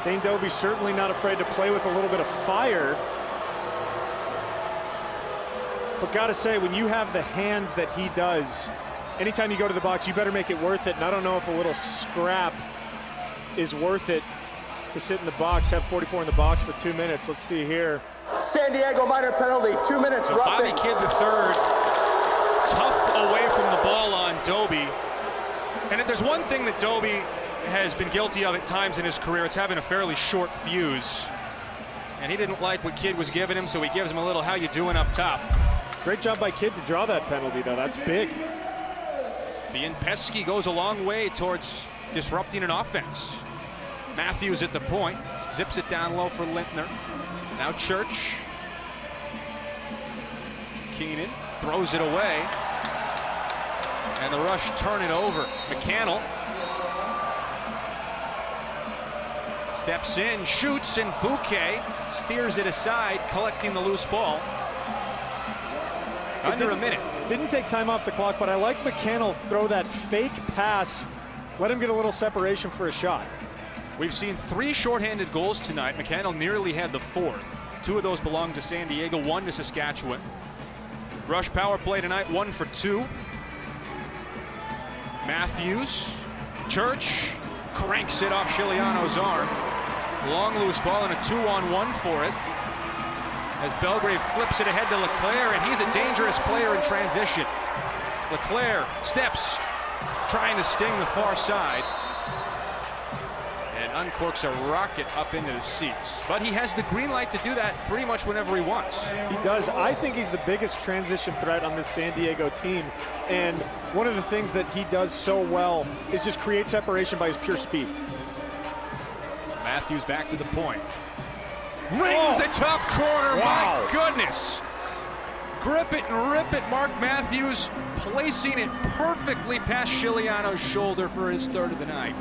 Dane Doby certainly not afraid to play with a little bit of fire. But gotta say, when you have the hands that he does, anytime you go to the box, you better make it worth it. And I don't know if a little scrap is worth it to sit in the box, have 44 in the box for 2 minutes. Let's see here. San Diego minor penalty, 2 minutes, so roughing. Bobby Kidd III, tough away from the ball on Doby. And if there's one thing that Doby has been guilty of at times in his career, it's having a fairly short fuse. And he didn't like what Kidd was giving him, so he gives him a little "how you doing" up top. Great job by Kidd to draw that penalty, though. That's big. Ian Pesky goes a long way towards disrupting an offense. Matthews at the point, zips it down low for Lintner. Now Church. Keenan throws it away. And the Rush turn it over. McCannell steps in, shoots, and Bouquet steers it aside, collecting the loose ball. Under a minute. Didn't take time off the clock, but I like McCannell throw that fake pass, let him get a little separation for a shot. We've seen 3 shorthanded goals tonight. McCannell nearly had the 4th. 2 of those belong to San Diego, 1 to Saskatchewan. Rush power play tonight, 1 for 2. Matthews, Church cranks it off Chiliano's arm. Long loose ball and a 2-on-1 for it. As Belgrave flips it ahead to Leclerc, and he's a dangerous player in transition. Leclerc steps, trying to sting the far side. And uncorks a rocket up into the seats. But he has the green light to do that pretty much whenever he wants. He does. I think he's the biggest transition threat on this San Diego team. And one of the things that he does so well is just create separation by his pure speed. Matthews back to the point. Rings the top corner, wow. My goodness. Grip it and rip it, Mark Matthews placing it perfectly past Chiliano's shoulder for his 3rd of the night.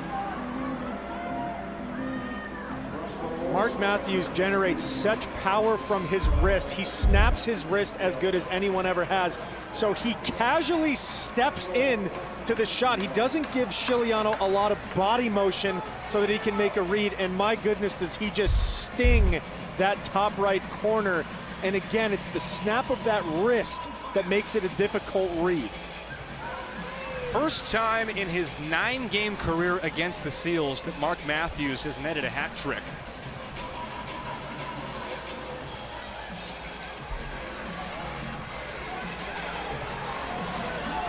Mark Matthews generates such power from his wrist. He snaps his wrist as good as anyone ever has. So he casually steps in to the shot. He doesn't give Siciliano a lot of body motion so that he can make a read. And my goodness, does he just sting that top right corner. And again, it's the snap of that wrist that makes it a difficult read. First time in his 9-game career against the Seals that Mark Matthews has netted a hat trick.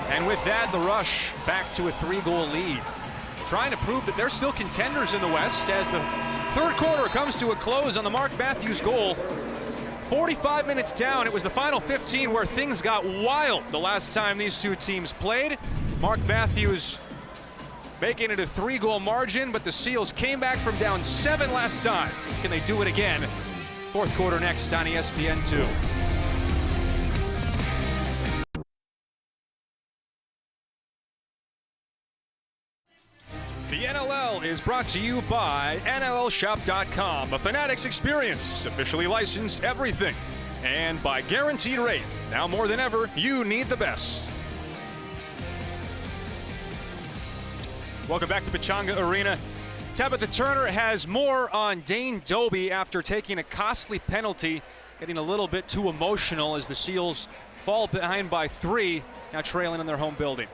And with that, the Rush back to a 3-goal lead. Trying to prove that they're still contenders in the West as the third quarter comes to a close on the Mark Matthews goal. 45 minutes down, it was the final 15 where things got wild the last time these two teams played. Mark Matthews making it a 3-goal margin, but the Seals came back from down 7 last time. Can they do it again? Fourth quarter next on ESPN2. The NLL is brought to you by NLLshop.com, a Fanatics experience, officially licensed everything, and by Guaranteed Rate. Now more than ever, you need the best. Welcome back to Pechanga Arena. Tabitha Turner has more on Dane Dobbie after taking a costly penalty, getting a little bit too emotional as the Seals fall behind by 3, now trailing in their home building.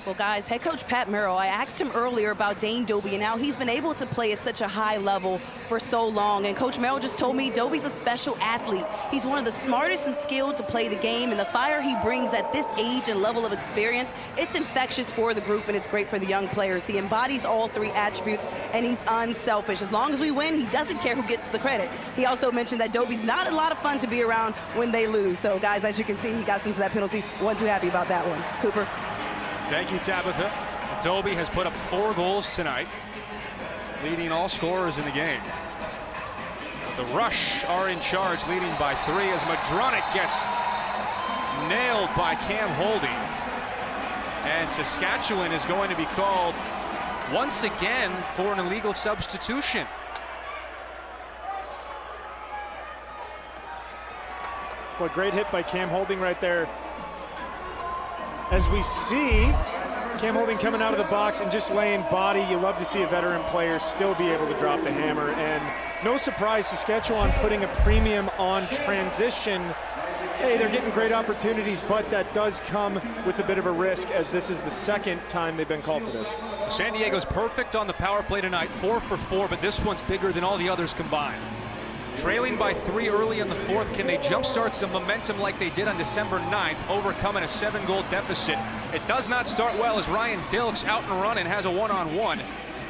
Well, guys, head coach Pat Merrill, I asked him earlier about Dane Dobbie and how he's been able to play at such a high level for so long. And Coach Merrill just told me Dobbie's a special athlete. He's one of the smartest and skilled to play the game, and the fire he brings at this age and level of experience, it's infectious for the group, and it's great for the young players. He embodies all 3 attributes, and he's unselfish. As long as we win, he doesn't care who gets the credit. He also mentioned that Dobbie's not a lot of fun to be around when they lose. So, guys, as you can see, he got into that penalty. Wasn't too happy about that one. Cooper. Thank you, Tabitha. Dobbie has put up 4 goals tonight, leading all scorers in the game. The Rush are in charge, leading by 3 as Madronic gets nailed by Cam Holding. And Saskatchewan is going to be called once again for an illegal substitution. Boy, great hit by Cam Holding right there. As we see Cam Holding coming out of the box and just laying body, you love to see a veteran player still be able to drop the hammer. And no surprise, Saskatchewan putting a premium on transition. Hey, they're getting great opportunities, but that does come with a bit of a risk, as this is the second time they've been called for this. San Diego's perfect on the power play tonight, 4 for 4, but this one's bigger than all the others combined. Trailing by 3 early in the 4th, can they jumpstart some momentum like they did on December 9th, overcoming a 7-goal deficit? It does not start well as Ryan Dilks out and running has a 1-on-1,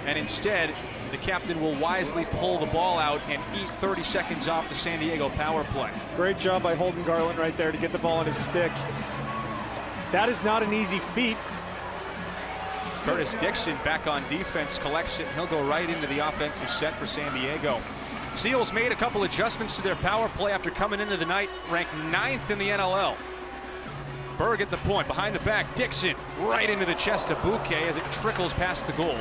and instead the captain will wisely pull the ball out and eat 30 seconds off the San Diego power play. Great job by Holden Garland right there to get the ball on his stick. That is not an easy feat. Curtis Dixon back on defense, collects it, and he'll go right into the offensive set for San Diego. Seals made a couple adjustments to their power play after coming into the night ranked 9th in the NLL. Berg at the point, behind the back, Dixon right into the chest of Bouquet as it trickles past the goal.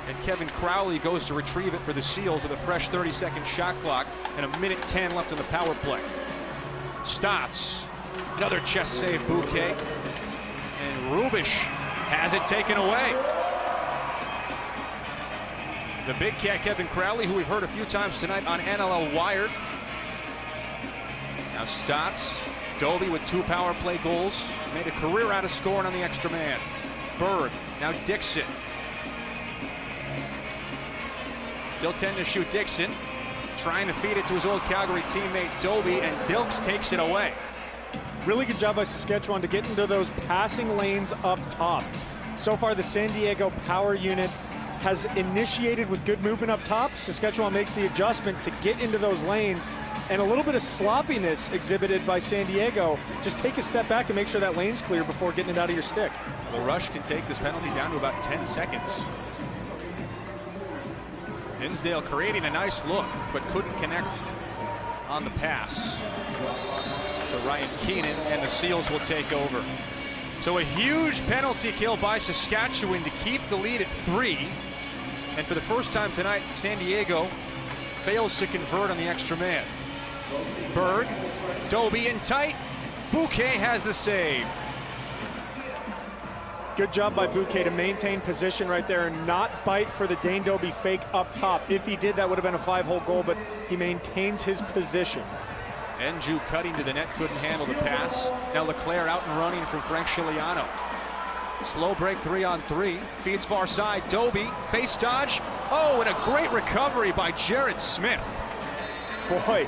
And Kevin Crowley goes to retrieve it for the Seals with a fresh 30-second shot clock and 1:10 left in the power play. Stotts, another chest save, Bouquet. And Rubish has it taken away. The big cat, Kevin Crowley, who we've heard a few times tonight on NLL Wired. Now Stotts, Dobbie with 2 power play goals, made a career out of scoring on the extra man. Berg, now Dixon. Still tend to shoot Dixon, trying to feed it to his old Calgary teammate Dobbie, and Dilks takes it away. Really good job by Saskatchewan to get into those passing lanes up top. So far, the San Diego power unit has initiated with good movement up top. Saskatchewan makes the adjustment to get into those lanes, and a little bit of sloppiness exhibited by San Diego. Just take a step back and make sure that lane's clear before getting it out of your stick. The Rush can take this penalty down to about 10 seconds. Hinsdale creating a nice look, but couldn't connect on the pass. So Ryan Keenan, and the Seals will take over. So a huge penalty kill by Saskatchewan to keep the lead at 3. And for the first time tonight, San Diego fails to convert on the extra man. Berg, Doby in tight. Bouquet has the save. Good job by Bouquet to maintain position right there and not bite for the Dane Doby fake up top. If he did, that would have been a 5-hole goal, but he maintains his position. Enju cutting to the net, couldn't handle the pass. Now Leclerc out and running from Frank Chiliano. Slow break 3-on-3, feeds far side, Doby, face dodge. Oh, and a great recovery by Jared Smith. Boy,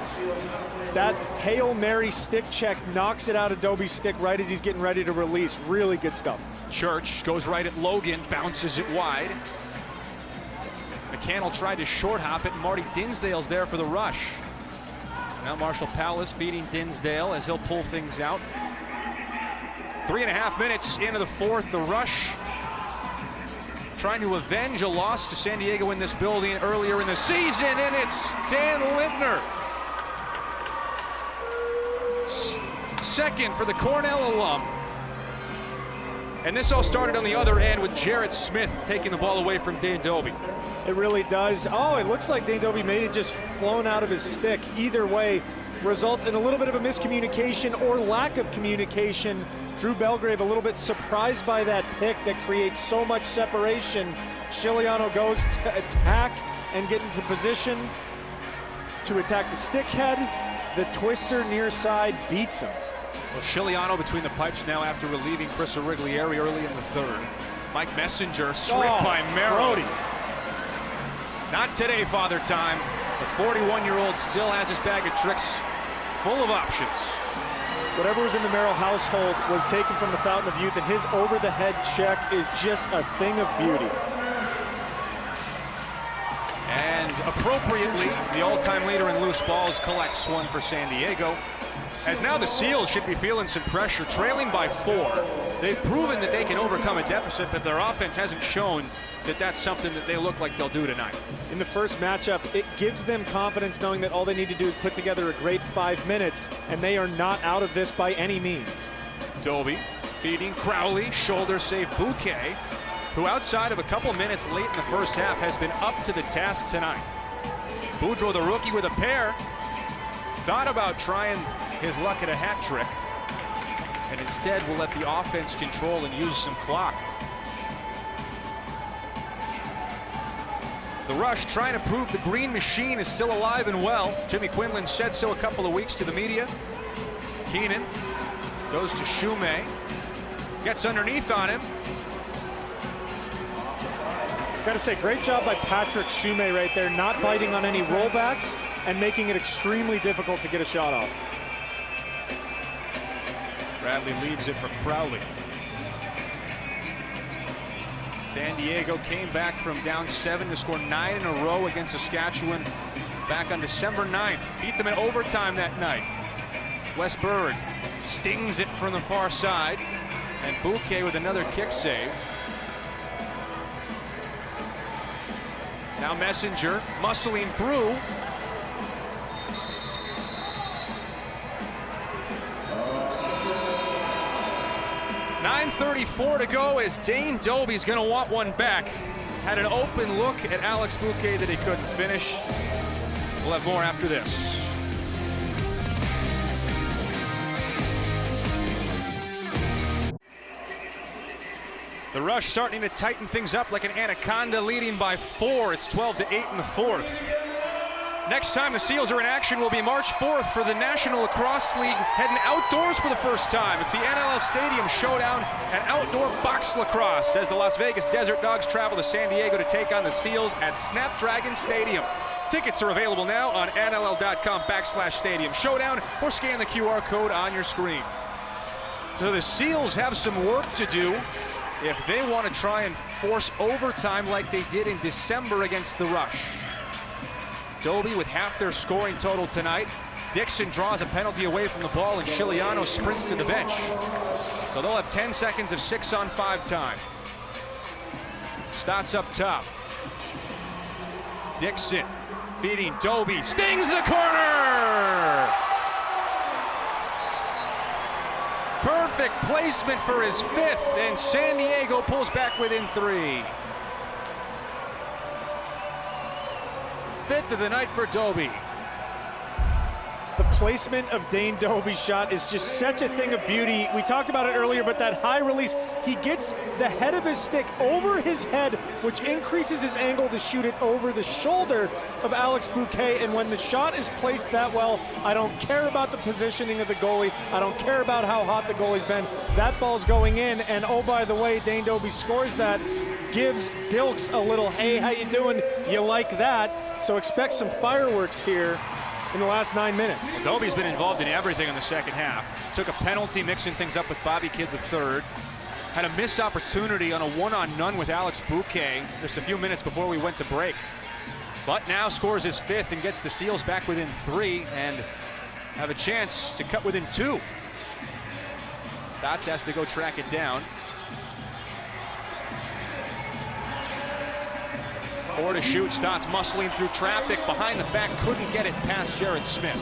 that Hail Mary stick check knocks it out of Doby's stick right as he's getting ready to release. Really good stuff. Church goes right at Logan, bounces it wide. McCannell tried to short hop it, and Marty Dinsdale's there for the rush. Now Marshall Palace feeding Dinsdale as he'll pull things out. 3.5 minutes into the fourth, the Rush trying to avenge a loss to San Diego in this building earlier in the season, and it's Dan Lintner. Second for the Cornell alum. And this all started on the other end with Jarrett Smith taking the ball away from Dane Doby. It really does. Oh, it looks like Dane Doby made it just flown out of his stick. Either way, results in a little bit of a miscommunication or lack of communication. Drew Belgrave a little bit surprised by that pick that creates so much separation. Chiliano goes to attack and get into position to attack the stick head. The twister near side beats him. Well, Chiliano between the pipes now after relieving Chris Origlieri early in the third. Mike Messenger stripped by Merrill. Not today, Father Time. The 41-year-old still has his bag of tricks full of options. Whatever was in the Merrill household was taken from the Fountain of Youth, and his over-the-head check is just a thing of beauty. And appropriately, the all-time leader in loose balls collects one for San Diego. As now the Seals should be feeling some pressure, trailing by 4. They've proven that they can overcome a deficit, but their offense hasn't shown that that's something that they look like they'll do tonight. In the first matchup, it gives them confidence knowing that all they need to do is put together a great 5 minutes, and they are not out of this by any means. Doby feeding Crowley, shoulder save Bouquet, who outside of a couple minutes late in the first half has been up to the task tonight. Boudreau, the rookie, with a pair, thought about trying his luck at a hat trick, and instead will let the offense control and use some clock. The Rush trying to prove the green machine is still alive and well. Jimmy Quinlan said so a couple of weeks to the media. Keenan goes to Shumay, gets underneath on him. Got to say, great job by Patrick Shumay right there, not biting on any rollbacks and making it extremely difficult to get a shot off. Bradley leaves it for Crowley. San Diego came back from down 7 to score 9 in a row against Saskatchewan back on December 9th. Beat them in overtime that night. Wes Berg stings it from the far side, and Bouquet with another kick save. Now Messenger muscling through. .934 to go as Dane Doby's going to want one back. Had an open look at Alex Bouquet that he couldn't finish. We'll have more after this. The Rush starting to tighten things up like an anaconda, leading by 4. It's 12-8 in the fourth. Next time the Seals are in action will be March 4th for the National Lacrosse League, heading outdoors for the first time. It's the NLL Stadium Showdown and outdoor box lacrosse as the Las Vegas Desert Dogs travel to San Diego to take on the Seals at Snapdragon Stadium. Tickets are available now on NLL.com/Stadium Showdown or scan the QR code on your screen. So the Seals have some work to do if they want to try and force overtime like they did in December against the Rush. Doby with half their scoring total tonight. Dixon draws a penalty away from the ball, and Chiliano sprints to the bench. So they'll have 10 seconds of 6-on-5 time. Stotts up top. Dixon feeding Doby, stings the corner! Perfect placement for his 5th, and San Diego pulls back within 3. 5th of the night for Dobie. The placement of Dane Dobie's shot is just such a thing of beauty. We talked about it earlier, but that high release, he gets the head of his stick over his head, which increases his angle to shoot it over the shoulder of Alex Bouquet. And when the shot is placed that well, I don't care about the positioning of the goalie. I don't care about how hot the goalie's been. That ball's going in, and oh, by the way, Dane Dobie scores that, gives Dilks a little, hey, how you doing? You like that? So expect some fireworks here in the last 9 minutes. Dobie's been involved in everything in the second half. Took a penalty, mixing things up with Bobby Kidd the third. Had a missed opportunity on a one-on-none with Alex Bouquet just a few minutes before we went to break. But now scores his 5th and gets the Seals back within 3 and have a chance to cut within 2. Stotts has to go track it down. 4 to shoot. Stotts muscling through traffic behind the back, couldn't get it past Jared Smith.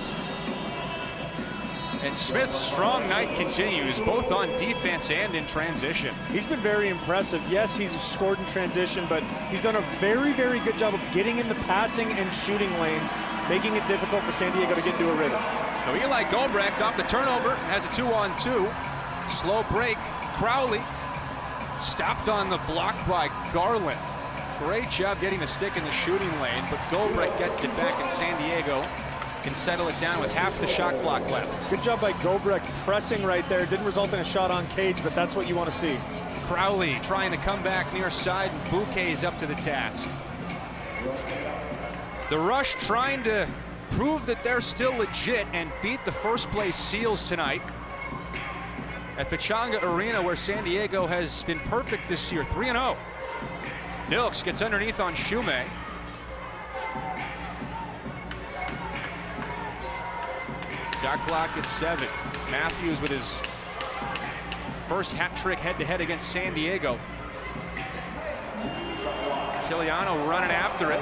And Smith's strong night continues, both on defense and in transition. He's been very impressive. Yes, he's scored in transition, but he's done a very, very good job of getting in the passing and shooting lanes, making it difficult for San Diego to get into a rhythm. Now Eli Gobrecht off the turnover, has a 2-on-2. Slow break. Crowley stopped on the block by Garland. Great job getting the stick in the shooting lane, but Gobrecht gets it back, and San Diego can settle it down with half the shot clock left. Good job by Gobrecht pressing right there. Didn't result in a shot on cage, but that's what you want to see. Crowley trying to come back near side, and Bouquet's up to the task. The Rush trying to prove that they're still legit and beat the first place Seals tonight at Pechanga Arena, where San Diego has been perfect this year, 3-0. Dilks gets underneath on Shumay. Shot clock at 7. Matthews with his first hat trick head-to-head against San Diego. Chiliano running after it.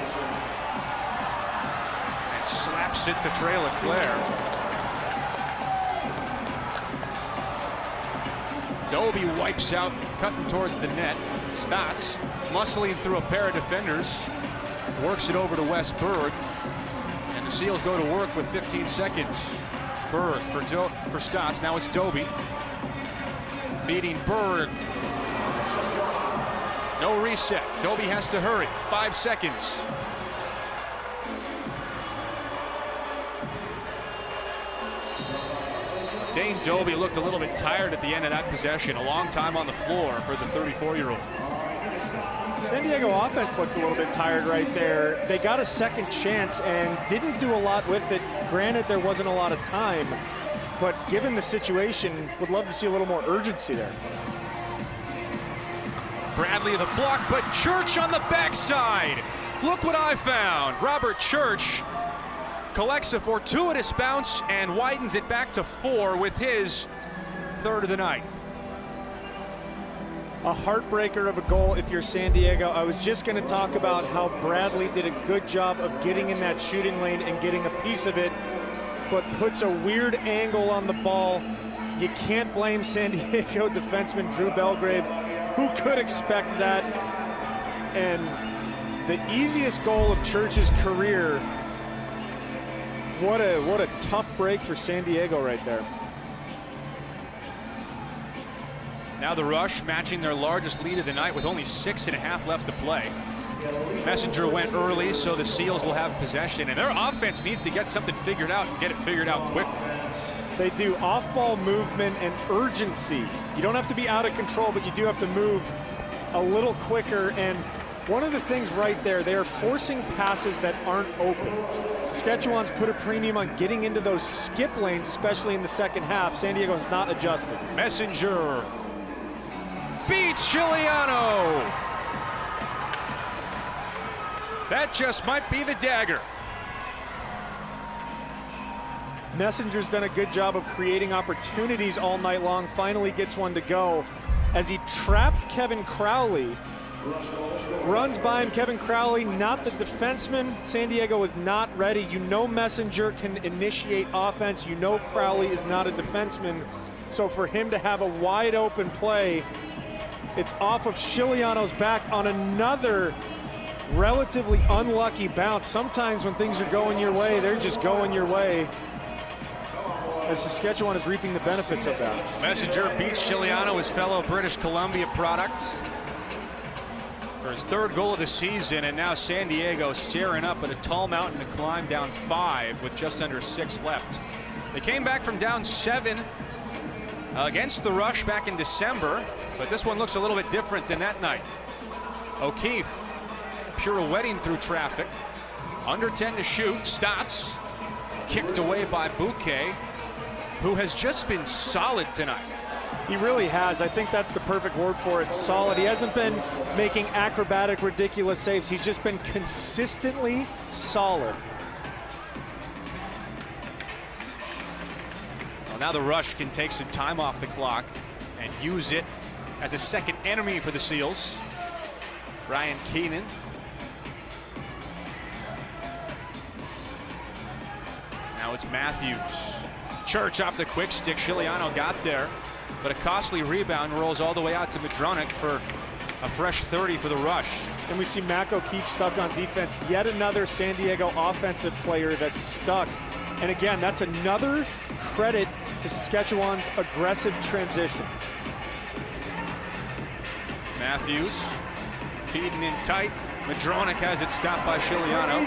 And slaps it to Trey LeClaire. Dobie wipes out, cutting towards the net. Stotts muscling through a pair of defenders, works it over to Wes Berg, and the Seals go to work with 15 seconds. Berg for Stotts. Now it's Dobie feeding Berg. No reset. Dobie has to hurry. 5 seconds. Dane Dobie looked a little bit tired at the end of that possession. A long time on the floor for the 34-year-old. San Diego offense looked a little bit tired right there. They got a second chance and didn't do a lot with it. Granted, there wasn't a lot of time, but given the situation, would love to see a little more urgency there. Bradley the block, but Church on the backside. Look what I found. Robert Church collects a fortuitous bounce and widens it back to 4 with his 3rd of the night. A heartbreaker of a goal if you're San Diego. I was just going to talk about how Bradley did a good job of getting in that shooting lane and getting a piece of it, but puts a weird angle on the ball. You can't blame San Diego defenseman Drew Belgrave. Who could expect that? And the easiest goal of Church's career. What a tough break for San Diego right there. Now the Rush matching their largest lead of the night with only 6.5 left to play. Messenger went early, so the Seals will have possession, and their offense needs to get something figured out and get it figured out quickly. They do off-ball movement and urgency. You don't have to be out of control, but you do have to move a little quicker. And one of the things right there, they are forcing passes that aren't open. Saskatchewan's put a premium on getting into those skip lanes, especially in the second half. San Diego has not adjusted. Messenger beats Chiliano. That just might be the dagger. Messenger's done a good job of creating opportunities all night long, finally gets one to go. As he trapped Kevin Crowley, runs by him. Kevin Crowley, not the defenseman. San Diego is not ready. You know Messenger can initiate offense. You know Crowley is not a defenseman. So for him to have a wide open play, it's off of Chiliano's back on another relatively unlucky bounce. Sometimes when things are going your way, they're just going your way, as Saskatchewan is reaping the benefits of that. Messenger beats Chiliano, his fellow British Columbia product, for his third goal of the season, and now San Diego staring up at a tall mountain to climb, down 5 with just under 6 left. They came back from down 7 against the Rush back in December, but this one looks a little bit different than that night. O'Keefe pirouetting through traffic, under 10 to shoot. Stotts kicked away by Bouquet, who has just been solid tonight. He really has. I think that's the perfect word for it, solid. He hasn't been making acrobatic, ridiculous saves. He's just been consistently solid. Well, now the Rush can take some time off the clock and use it as a second enemy for the Seals. Ryan Keenan. Now it's Matthews. Church off the quick stick. Chiliano got there, but a costly rebound rolls all the way out to Madronic for a fresh 30 for the Rush. And we see Mac O'Keefe stuck on defense. Yet another San Diego offensive player that's stuck. And again, that's another credit to Saskatchewan's aggressive transition. Matthews feeding in tight. Madronic has it stopped by Chiliano.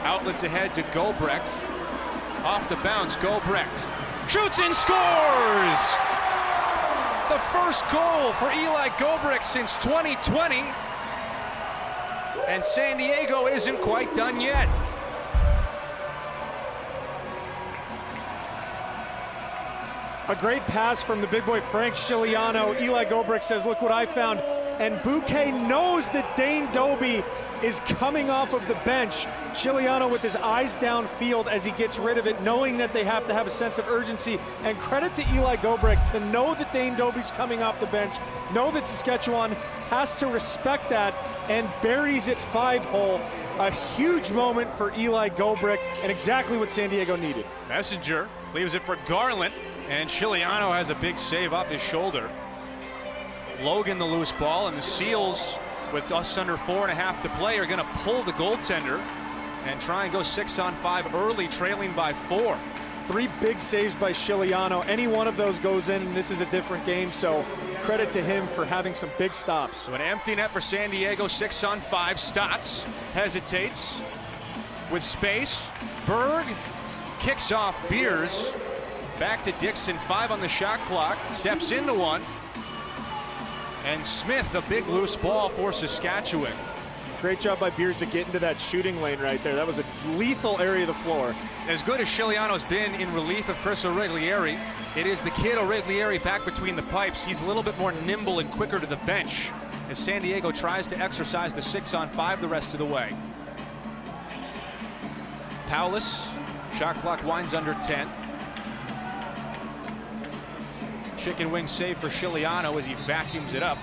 Outlets ahead to Gobrecht. Off the bounce, Gobrecht shoots and scores! The first goal for Eli Gobrecht since 2020. And San Diego isn't quite done yet. A great pass from the big boy Frank Chiliano. Eli Gobrecht says, look what I found. And Bouquet knows that Dane Doby is coming off of the bench. Chiliano with his eyes downfield as he gets rid of it, knowing that they have to have a sense of urgency. And credit to Eli Gobrecht to know that Dane Doby's coming off the bench, know that Saskatchewan has to respect that, and buries it 5-hole. A huge moment for Eli Gobrecht, and exactly what San Diego needed. Messenger leaves it for Garland, and Chiliano has a big save off his shoulder. Logan the loose ball, and the Seals, with just under 4.5 to play, are going to pull the goaltender and try and go 6-on-5 early, trailing by 4. 3 big saves by Chiliano. Any one of those goes in, and this is a different game, so credit to him for having some big stops. So an empty net for San Diego, 6-on-5. Stotts hesitates with space. Berg kicks off Beers. Back to Dixon, 5 on the shot clock, steps into one. And Smith, a big loose ball for Saskatchewan. Great job by Beers to get into that shooting lane right there. That was a lethal area of the floor. As good as Chiliano's been in relief of Chris Origlieri, it is the kid Origlieri back between the pipes. He's a little bit more nimble and quicker to the bench as San Diego tries to exercise the 6-on-5 the rest of the way. Paulus, shot clock winds under 10. Chicken wing save for Chiliano as he vacuums it up.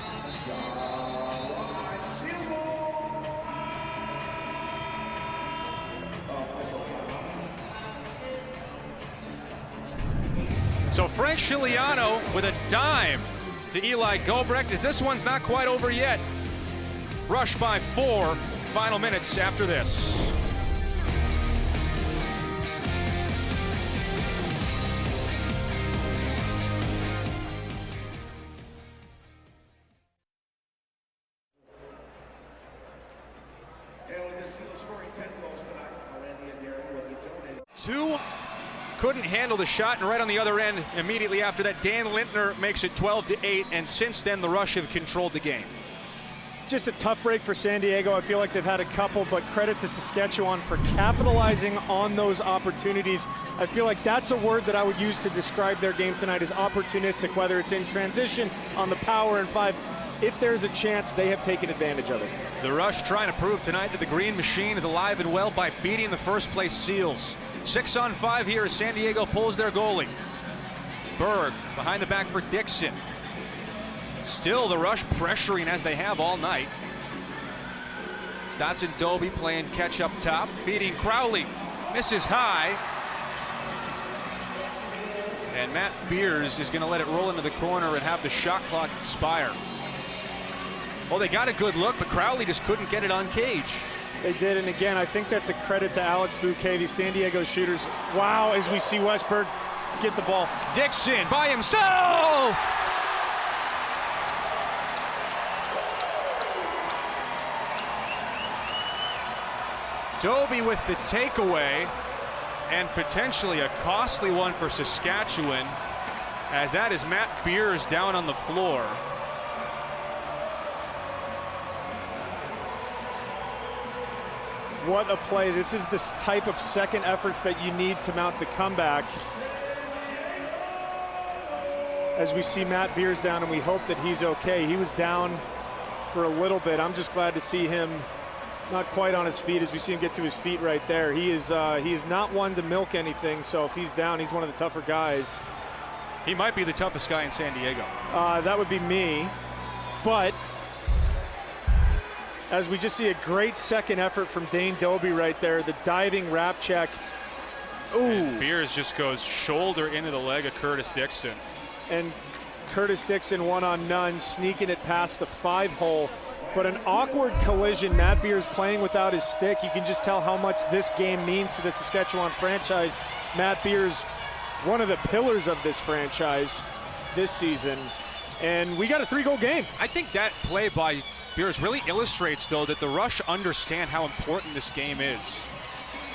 So Frank Chiliano with a dime to Eli Gobrecht, as this one's not quite over yet. Rush by 4, final minutes after this. Two couldn't handle the shot, and right on the other end, immediately after that, Dan Lintner makes it 12-8, and since then, the Rush have controlled the game. Just a tough break for San Diego. I feel like they've had a couple, but credit to Saskatchewan for capitalizing on those opportunities. I feel like that's a word that I would use to describe their game tonight, is opportunistic, whether it's in transition, on the power and 5. If there's a chance, they have taken advantage of it. The Rush trying to prove tonight that the Green Machine is alive and well by beating the first-place Seals. 6-on-5 here as San Diego pulls their goalie. Berg behind the back for Dixon. Still the Rush pressuring as they have all night. Stotts and Doby playing catch up top. Feeding Crowley. Misses high. And Matt Beers is going to let it roll into the corner and have the shot clock expire. Well, they got a good look, but Crowley just couldn't get it on Cage. They did, and again, I think that's a credit to Alex Bouquet, the San Diego shooters. Wow, as we see Westberg get the ball. Dixon by himself! Doby with the takeaway, and potentially a costly one for Saskatchewan, as that is Matt Beers down on the floor. What a play. This is the type of second efforts that you need to mount the comeback. As we see Matt Beers down, and we hope that he's okay. He was down for a little bit. I'm just glad to see him not quite on his feet as we see him get to his feet right there. He is not one to milk anything, so if he's down, he's one of the tougher guys. He might be the toughest guy in San Diego. That would be me, but as we just see a great second effort from Dane Doby right there, the diving wrap check. Ooh. And Beers just goes shoulder into the leg of Curtis Dixon. And Curtis Dixon one on none, sneaking it past the 5-hole. But an awkward collision. Matt Beers playing without his stick. You can just tell how much this game means to the Saskatchewan franchise. Matt Beers, one of the pillars of this franchise this season. And we got a 3-goal game. I think that play by Beers really illustrates, though, that the Rush understand how important this game is.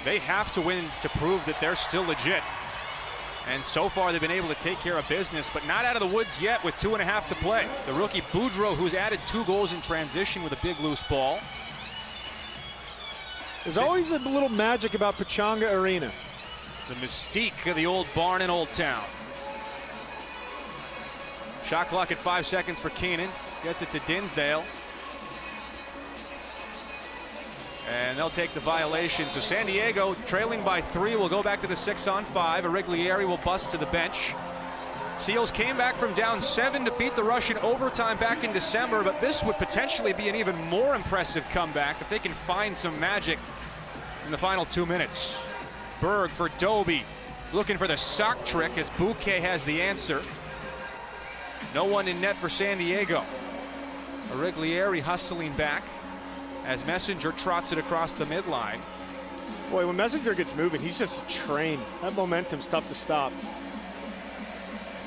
They have to win to prove that they're still legit. And so far, they've been able to take care of business, but not out of the woods yet with 2.5 to play. The rookie Boudreau, who's added 2 goals in transition with a big loose ball. There's always a little magic about Pechanga Arena. The mystique of the old barn in Old Town. Shot clock at 5 seconds for Keenan. Gets it to Dinsdale. And they'll take the violation. So San Diego, trailing by 3, will go back to the 6-on-5. Ariglieri will bust to the bench. Seals came back from down 7 to beat the Rush in overtime back in December, but this would potentially be an even more impressive comeback if they can find some magic in the final 2 minutes. Berg for Doby, looking for the sock trick as Bouquet has the answer. No one in net for San Diego. Ariglieri hustling back as Messenger trots it across the midline. Boy, when Messenger gets moving, he's just a train. That momentum's tough to stop.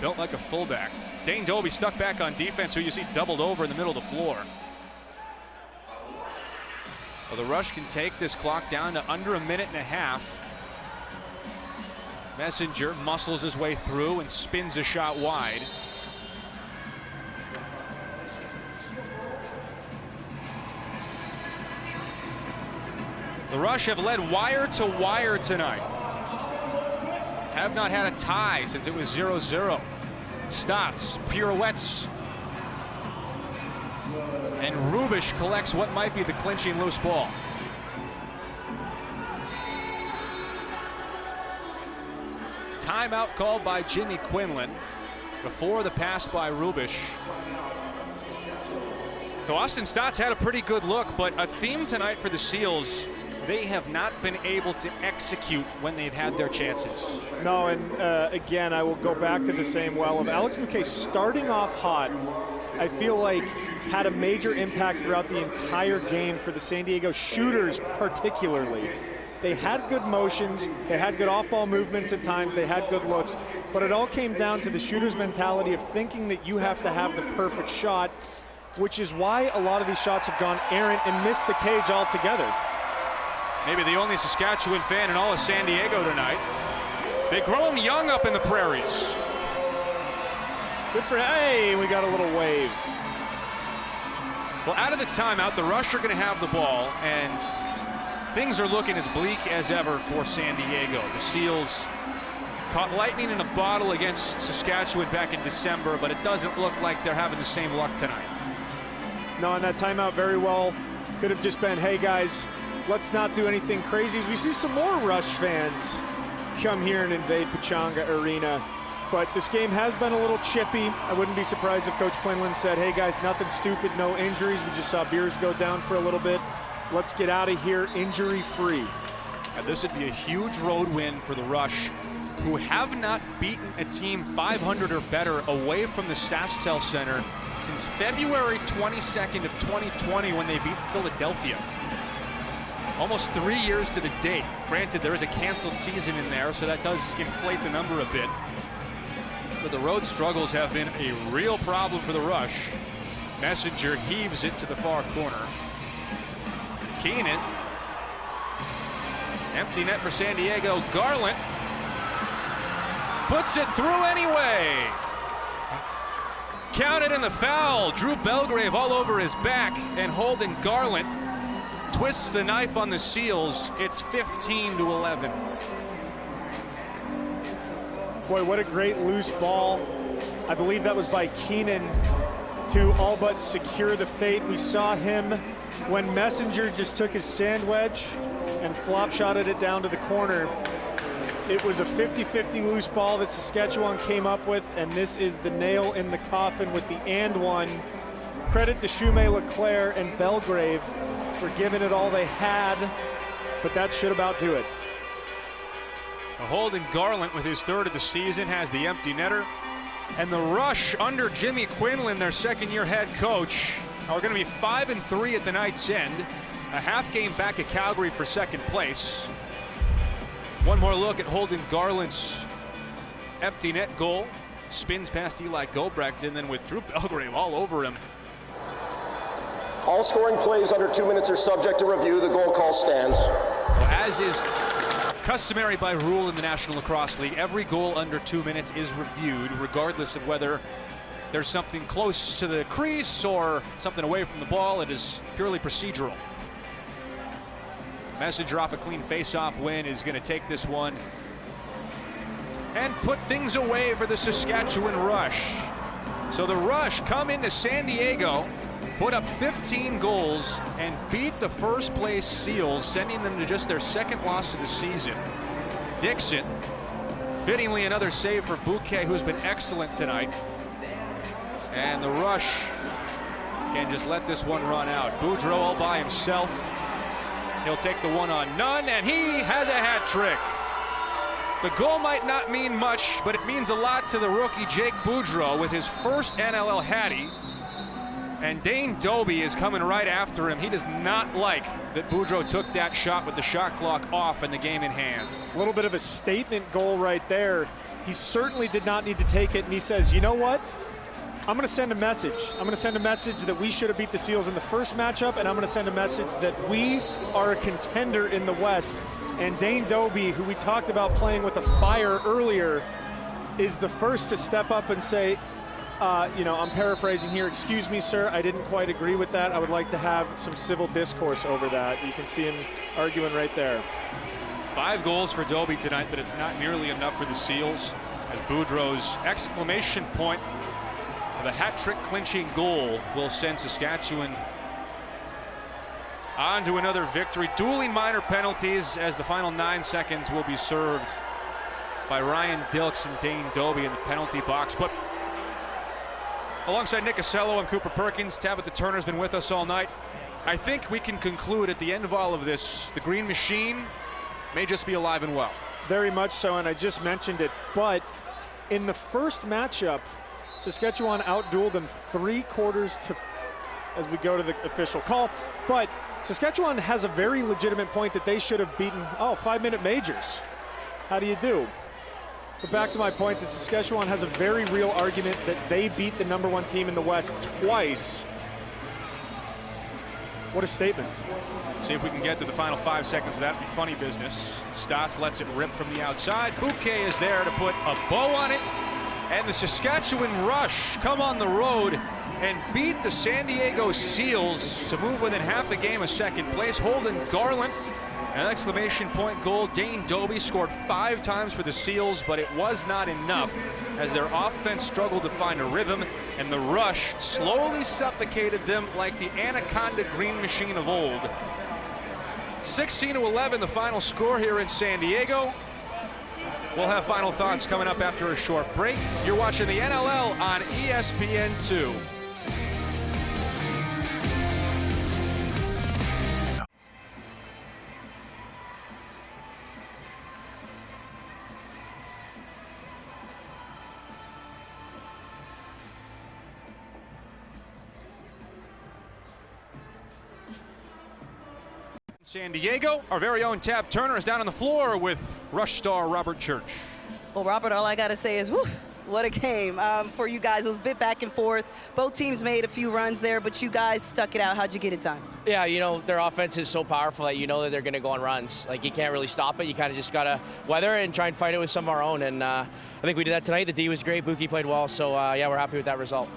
Built like a fullback. Dane Doby stuck back on defense, who you see doubled over in the middle of the floor. Well, the Rush can take this clock down to under 1.5 minutes. Messenger muscles his way through and spins a shot wide. The Rush have led wire to wire tonight. Have not had a tie since it was 0-0. Stotts pirouettes. And Rubish collects what might be the clinching loose ball. Timeout called by Jimmy Quinlan before the pass by Rubish. So Austin Stotts had a pretty good look, but a theme tonight for the Seals, they have not been able to execute when they've had their chances. No, and again, I will go back to the same well of Alex Bouquet starting off hot. I feel like had a major impact throughout the entire game for the San Diego shooters particularly. They had good motions, they had good off-ball movements at times, they had good looks, but it all came down to the shooter's mentality of thinking that you have to have the perfect shot, which is why a lot of these shots have gone errant and missed the cage altogether. Maybe the only Saskatchewan fan in all of San Diego tonight. They grow them young up in the prairies. Good for, hey, we got a little wave. Well, out of the timeout, the Rush are going to have the ball, and things are looking as bleak as ever for San Diego. The Seals caught lightning in a bottle against Saskatchewan back in December, but it doesn't look like they're having the same luck tonight. No, and that timeout very well could have just been, hey guys, let's not do anything crazy, as we see some more Rush fans come here and invade Pechanga Arena. But this game has been a little chippy. I wouldn't be surprised if Coach Quinlan said, hey guys, nothing stupid, no injuries. We just saw Beers go down for a little bit. Let's get out of here injury-free. And this would be a huge road win for the Rush, who have not beaten a team 500 or better away from the SaskTel Center since February 22nd of 2020 when they beat Philadelphia. Almost 3 years to the date. Granted, there is a canceled season in there, so that does inflate the number a bit. But the road struggles have been a real problem for the Rush. Messenger heaves it to the far corner. Keenan. Empty net for San Diego. Garland puts it through anyway. Counted in the foul. Drew Belgrave all over his back, and Holden Garland twists the knife on the Seals. It's 15-11. Boy, what a great loose ball. I believe that was by Keenan to all but secure the fate. We saw him when Messenger just took his sand wedge and flop shotted it down to the corner. It was a 50-50 loose ball that Saskatchewan came up with, and this is the nail in the coffin with the and one. Credit to Shumay Leclerc and Belgrave for giving it all they had, but that should about do it. Holden Garland, with his third of the season, has the empty netter. And the Rush, under Jimmy Quinlan, their second-year head coach, are going to be 5-3 at the night's end. A half game back at Calgary for second place. One more look at Holden Garland's empty net goal. Spins past Eli Gobrecht, and then with Drew Belgrave all over him. All scoring plays under 2 minutes are subject to review. The goal call stands. Well, as is customary by rule in the National Lacrosse League, every goal under 2 minutes is reviewed, regardless of whether there's something close to the crease or something away from the ball. It is purely procedural. Messenger off a clean face-off win is going to take this one and put things away for the Saskatchewan Rush. So the Rush come into San Diego, put up 15 goals, and beat the first place Seals, sending them to just their second loss of the season. Dixon, fittingly another save for Bouquet, who's been excellent tonight. And the Rush can just let this one run out. Boudreau all by himself. He'll take the one on none, and he has a hat trick. The goal might not mean much, but it means a lot to the rookie Jake Boudreau with his first NLL hattie. And Dane Doby is coming right after him. He does not like that Boudreau took that shot with the shot clock off and the game in hand. A little bit of a statement goal right there. He certainly did not need to take it, and he says, you know what? I'm going to send a message. I'm going to send a message that we should have beat the Seals in the first matchup, and I'm going to send a message that we are a contender in the West. And Dane Doby, who we talked about playing with a fire earlier, is the first to step up and say, I'm paraphrasing here, excuse me, sir, I didn't quite agree with that. I would like to have some civil discourse over that. You can see him arguing right there. 5 goals for Doby tonight, but it's not nearly enough for the Seals, as Boudreau's exclamation point of a hat-trick clinching goal will send Saskatchewan on to another victory. Dueling minor penalties as the final 9 seconds will be served by Ryan Dilks and Dane Doby in the penalty box. But alongside Nick Acello, I'm Cooper Perkins. Tabitha Turner's been with us all night. I think we can conclude at the end of all of this, the Green Machine may just be alive and well. Very much so, and I just mentioned it, but in the first matchup, Saskatchewan outdueled them 3/4 as we go to the official call. But Saskatchewan has a very legitimate point that they should have beaten, 5-minute majors. How do you do? But back to my point that Saskatchewan has a very real argument that they beat the #1 team in the West twice. What a statement. See if we can get to the final 5 seconds of that funny business. Stotts lets it rip from the outside. Bouquet is there to put a bow on it. And the Saskatchewan Rush come on the road and beat the San Diego Seals to move within half a game of second place. Holden Garland, an exclamation point goal. Dane Doby scored 5 times for the Seals, but it was not enough as their offense struggled to find a rhythm, and the Rush slowly suffocated them like the Anaconda Green Machine of old. 16-11 the final score here in San Diego. We'll have final thoughts coming up after a short break. You're watching the NLL on ESPN2. San Diego, our very own Tab Turner is down on the floor with Rush star Robert Church. Well, Robert, all I got to say is, whew, what a game for you guys. It was a bit back and forth. Both teams made a few runs there, but you guys stuck it out. How'd you get it done? Yeah, you know, their offense is so powerful that you know that they're going to go on runs. Like, you can't really stop it. You kind of just got to weather it and try and fight it with some of our own. And I think we did that tonight. The D was great. Buki played well. So, yeah, we're happy with that result.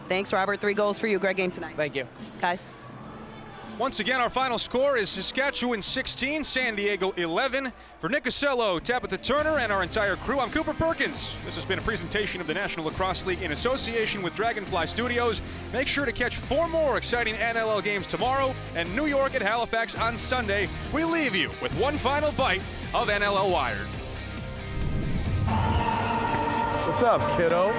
Thanks, Robert. 3 goals for you. Great game tonight. Thank you. Guys. Once again, our final score is Saskatchewan 16, San Diego 11. For Nick Casello, Tabitha Turner, and our entire crew, I'm Cooper Perkins. This has been a presentation of the National Lacrosse League in association with Dragonfly Studios. Make sure to catch 4 more exciting NLL games tomorrow and New York at Halifax on Sunday. We leave you with one final bite of NLL Wired. What's up, kiddo?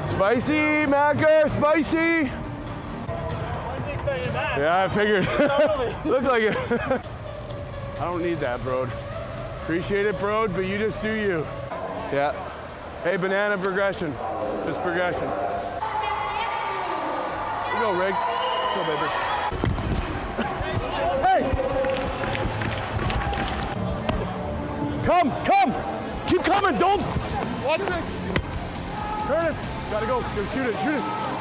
Spicy, Macker, spicy. Yeah, I figured. Look like it. I don't need that, bro. Appreciate it, bro, but you just do you. Yeah. Hey, banana progression. Just progression. Here you go, Riggs. Go, baby. Hey! Come! Keep coming, don't! What? Curtis, gotta go. Go shoot it, shoot it.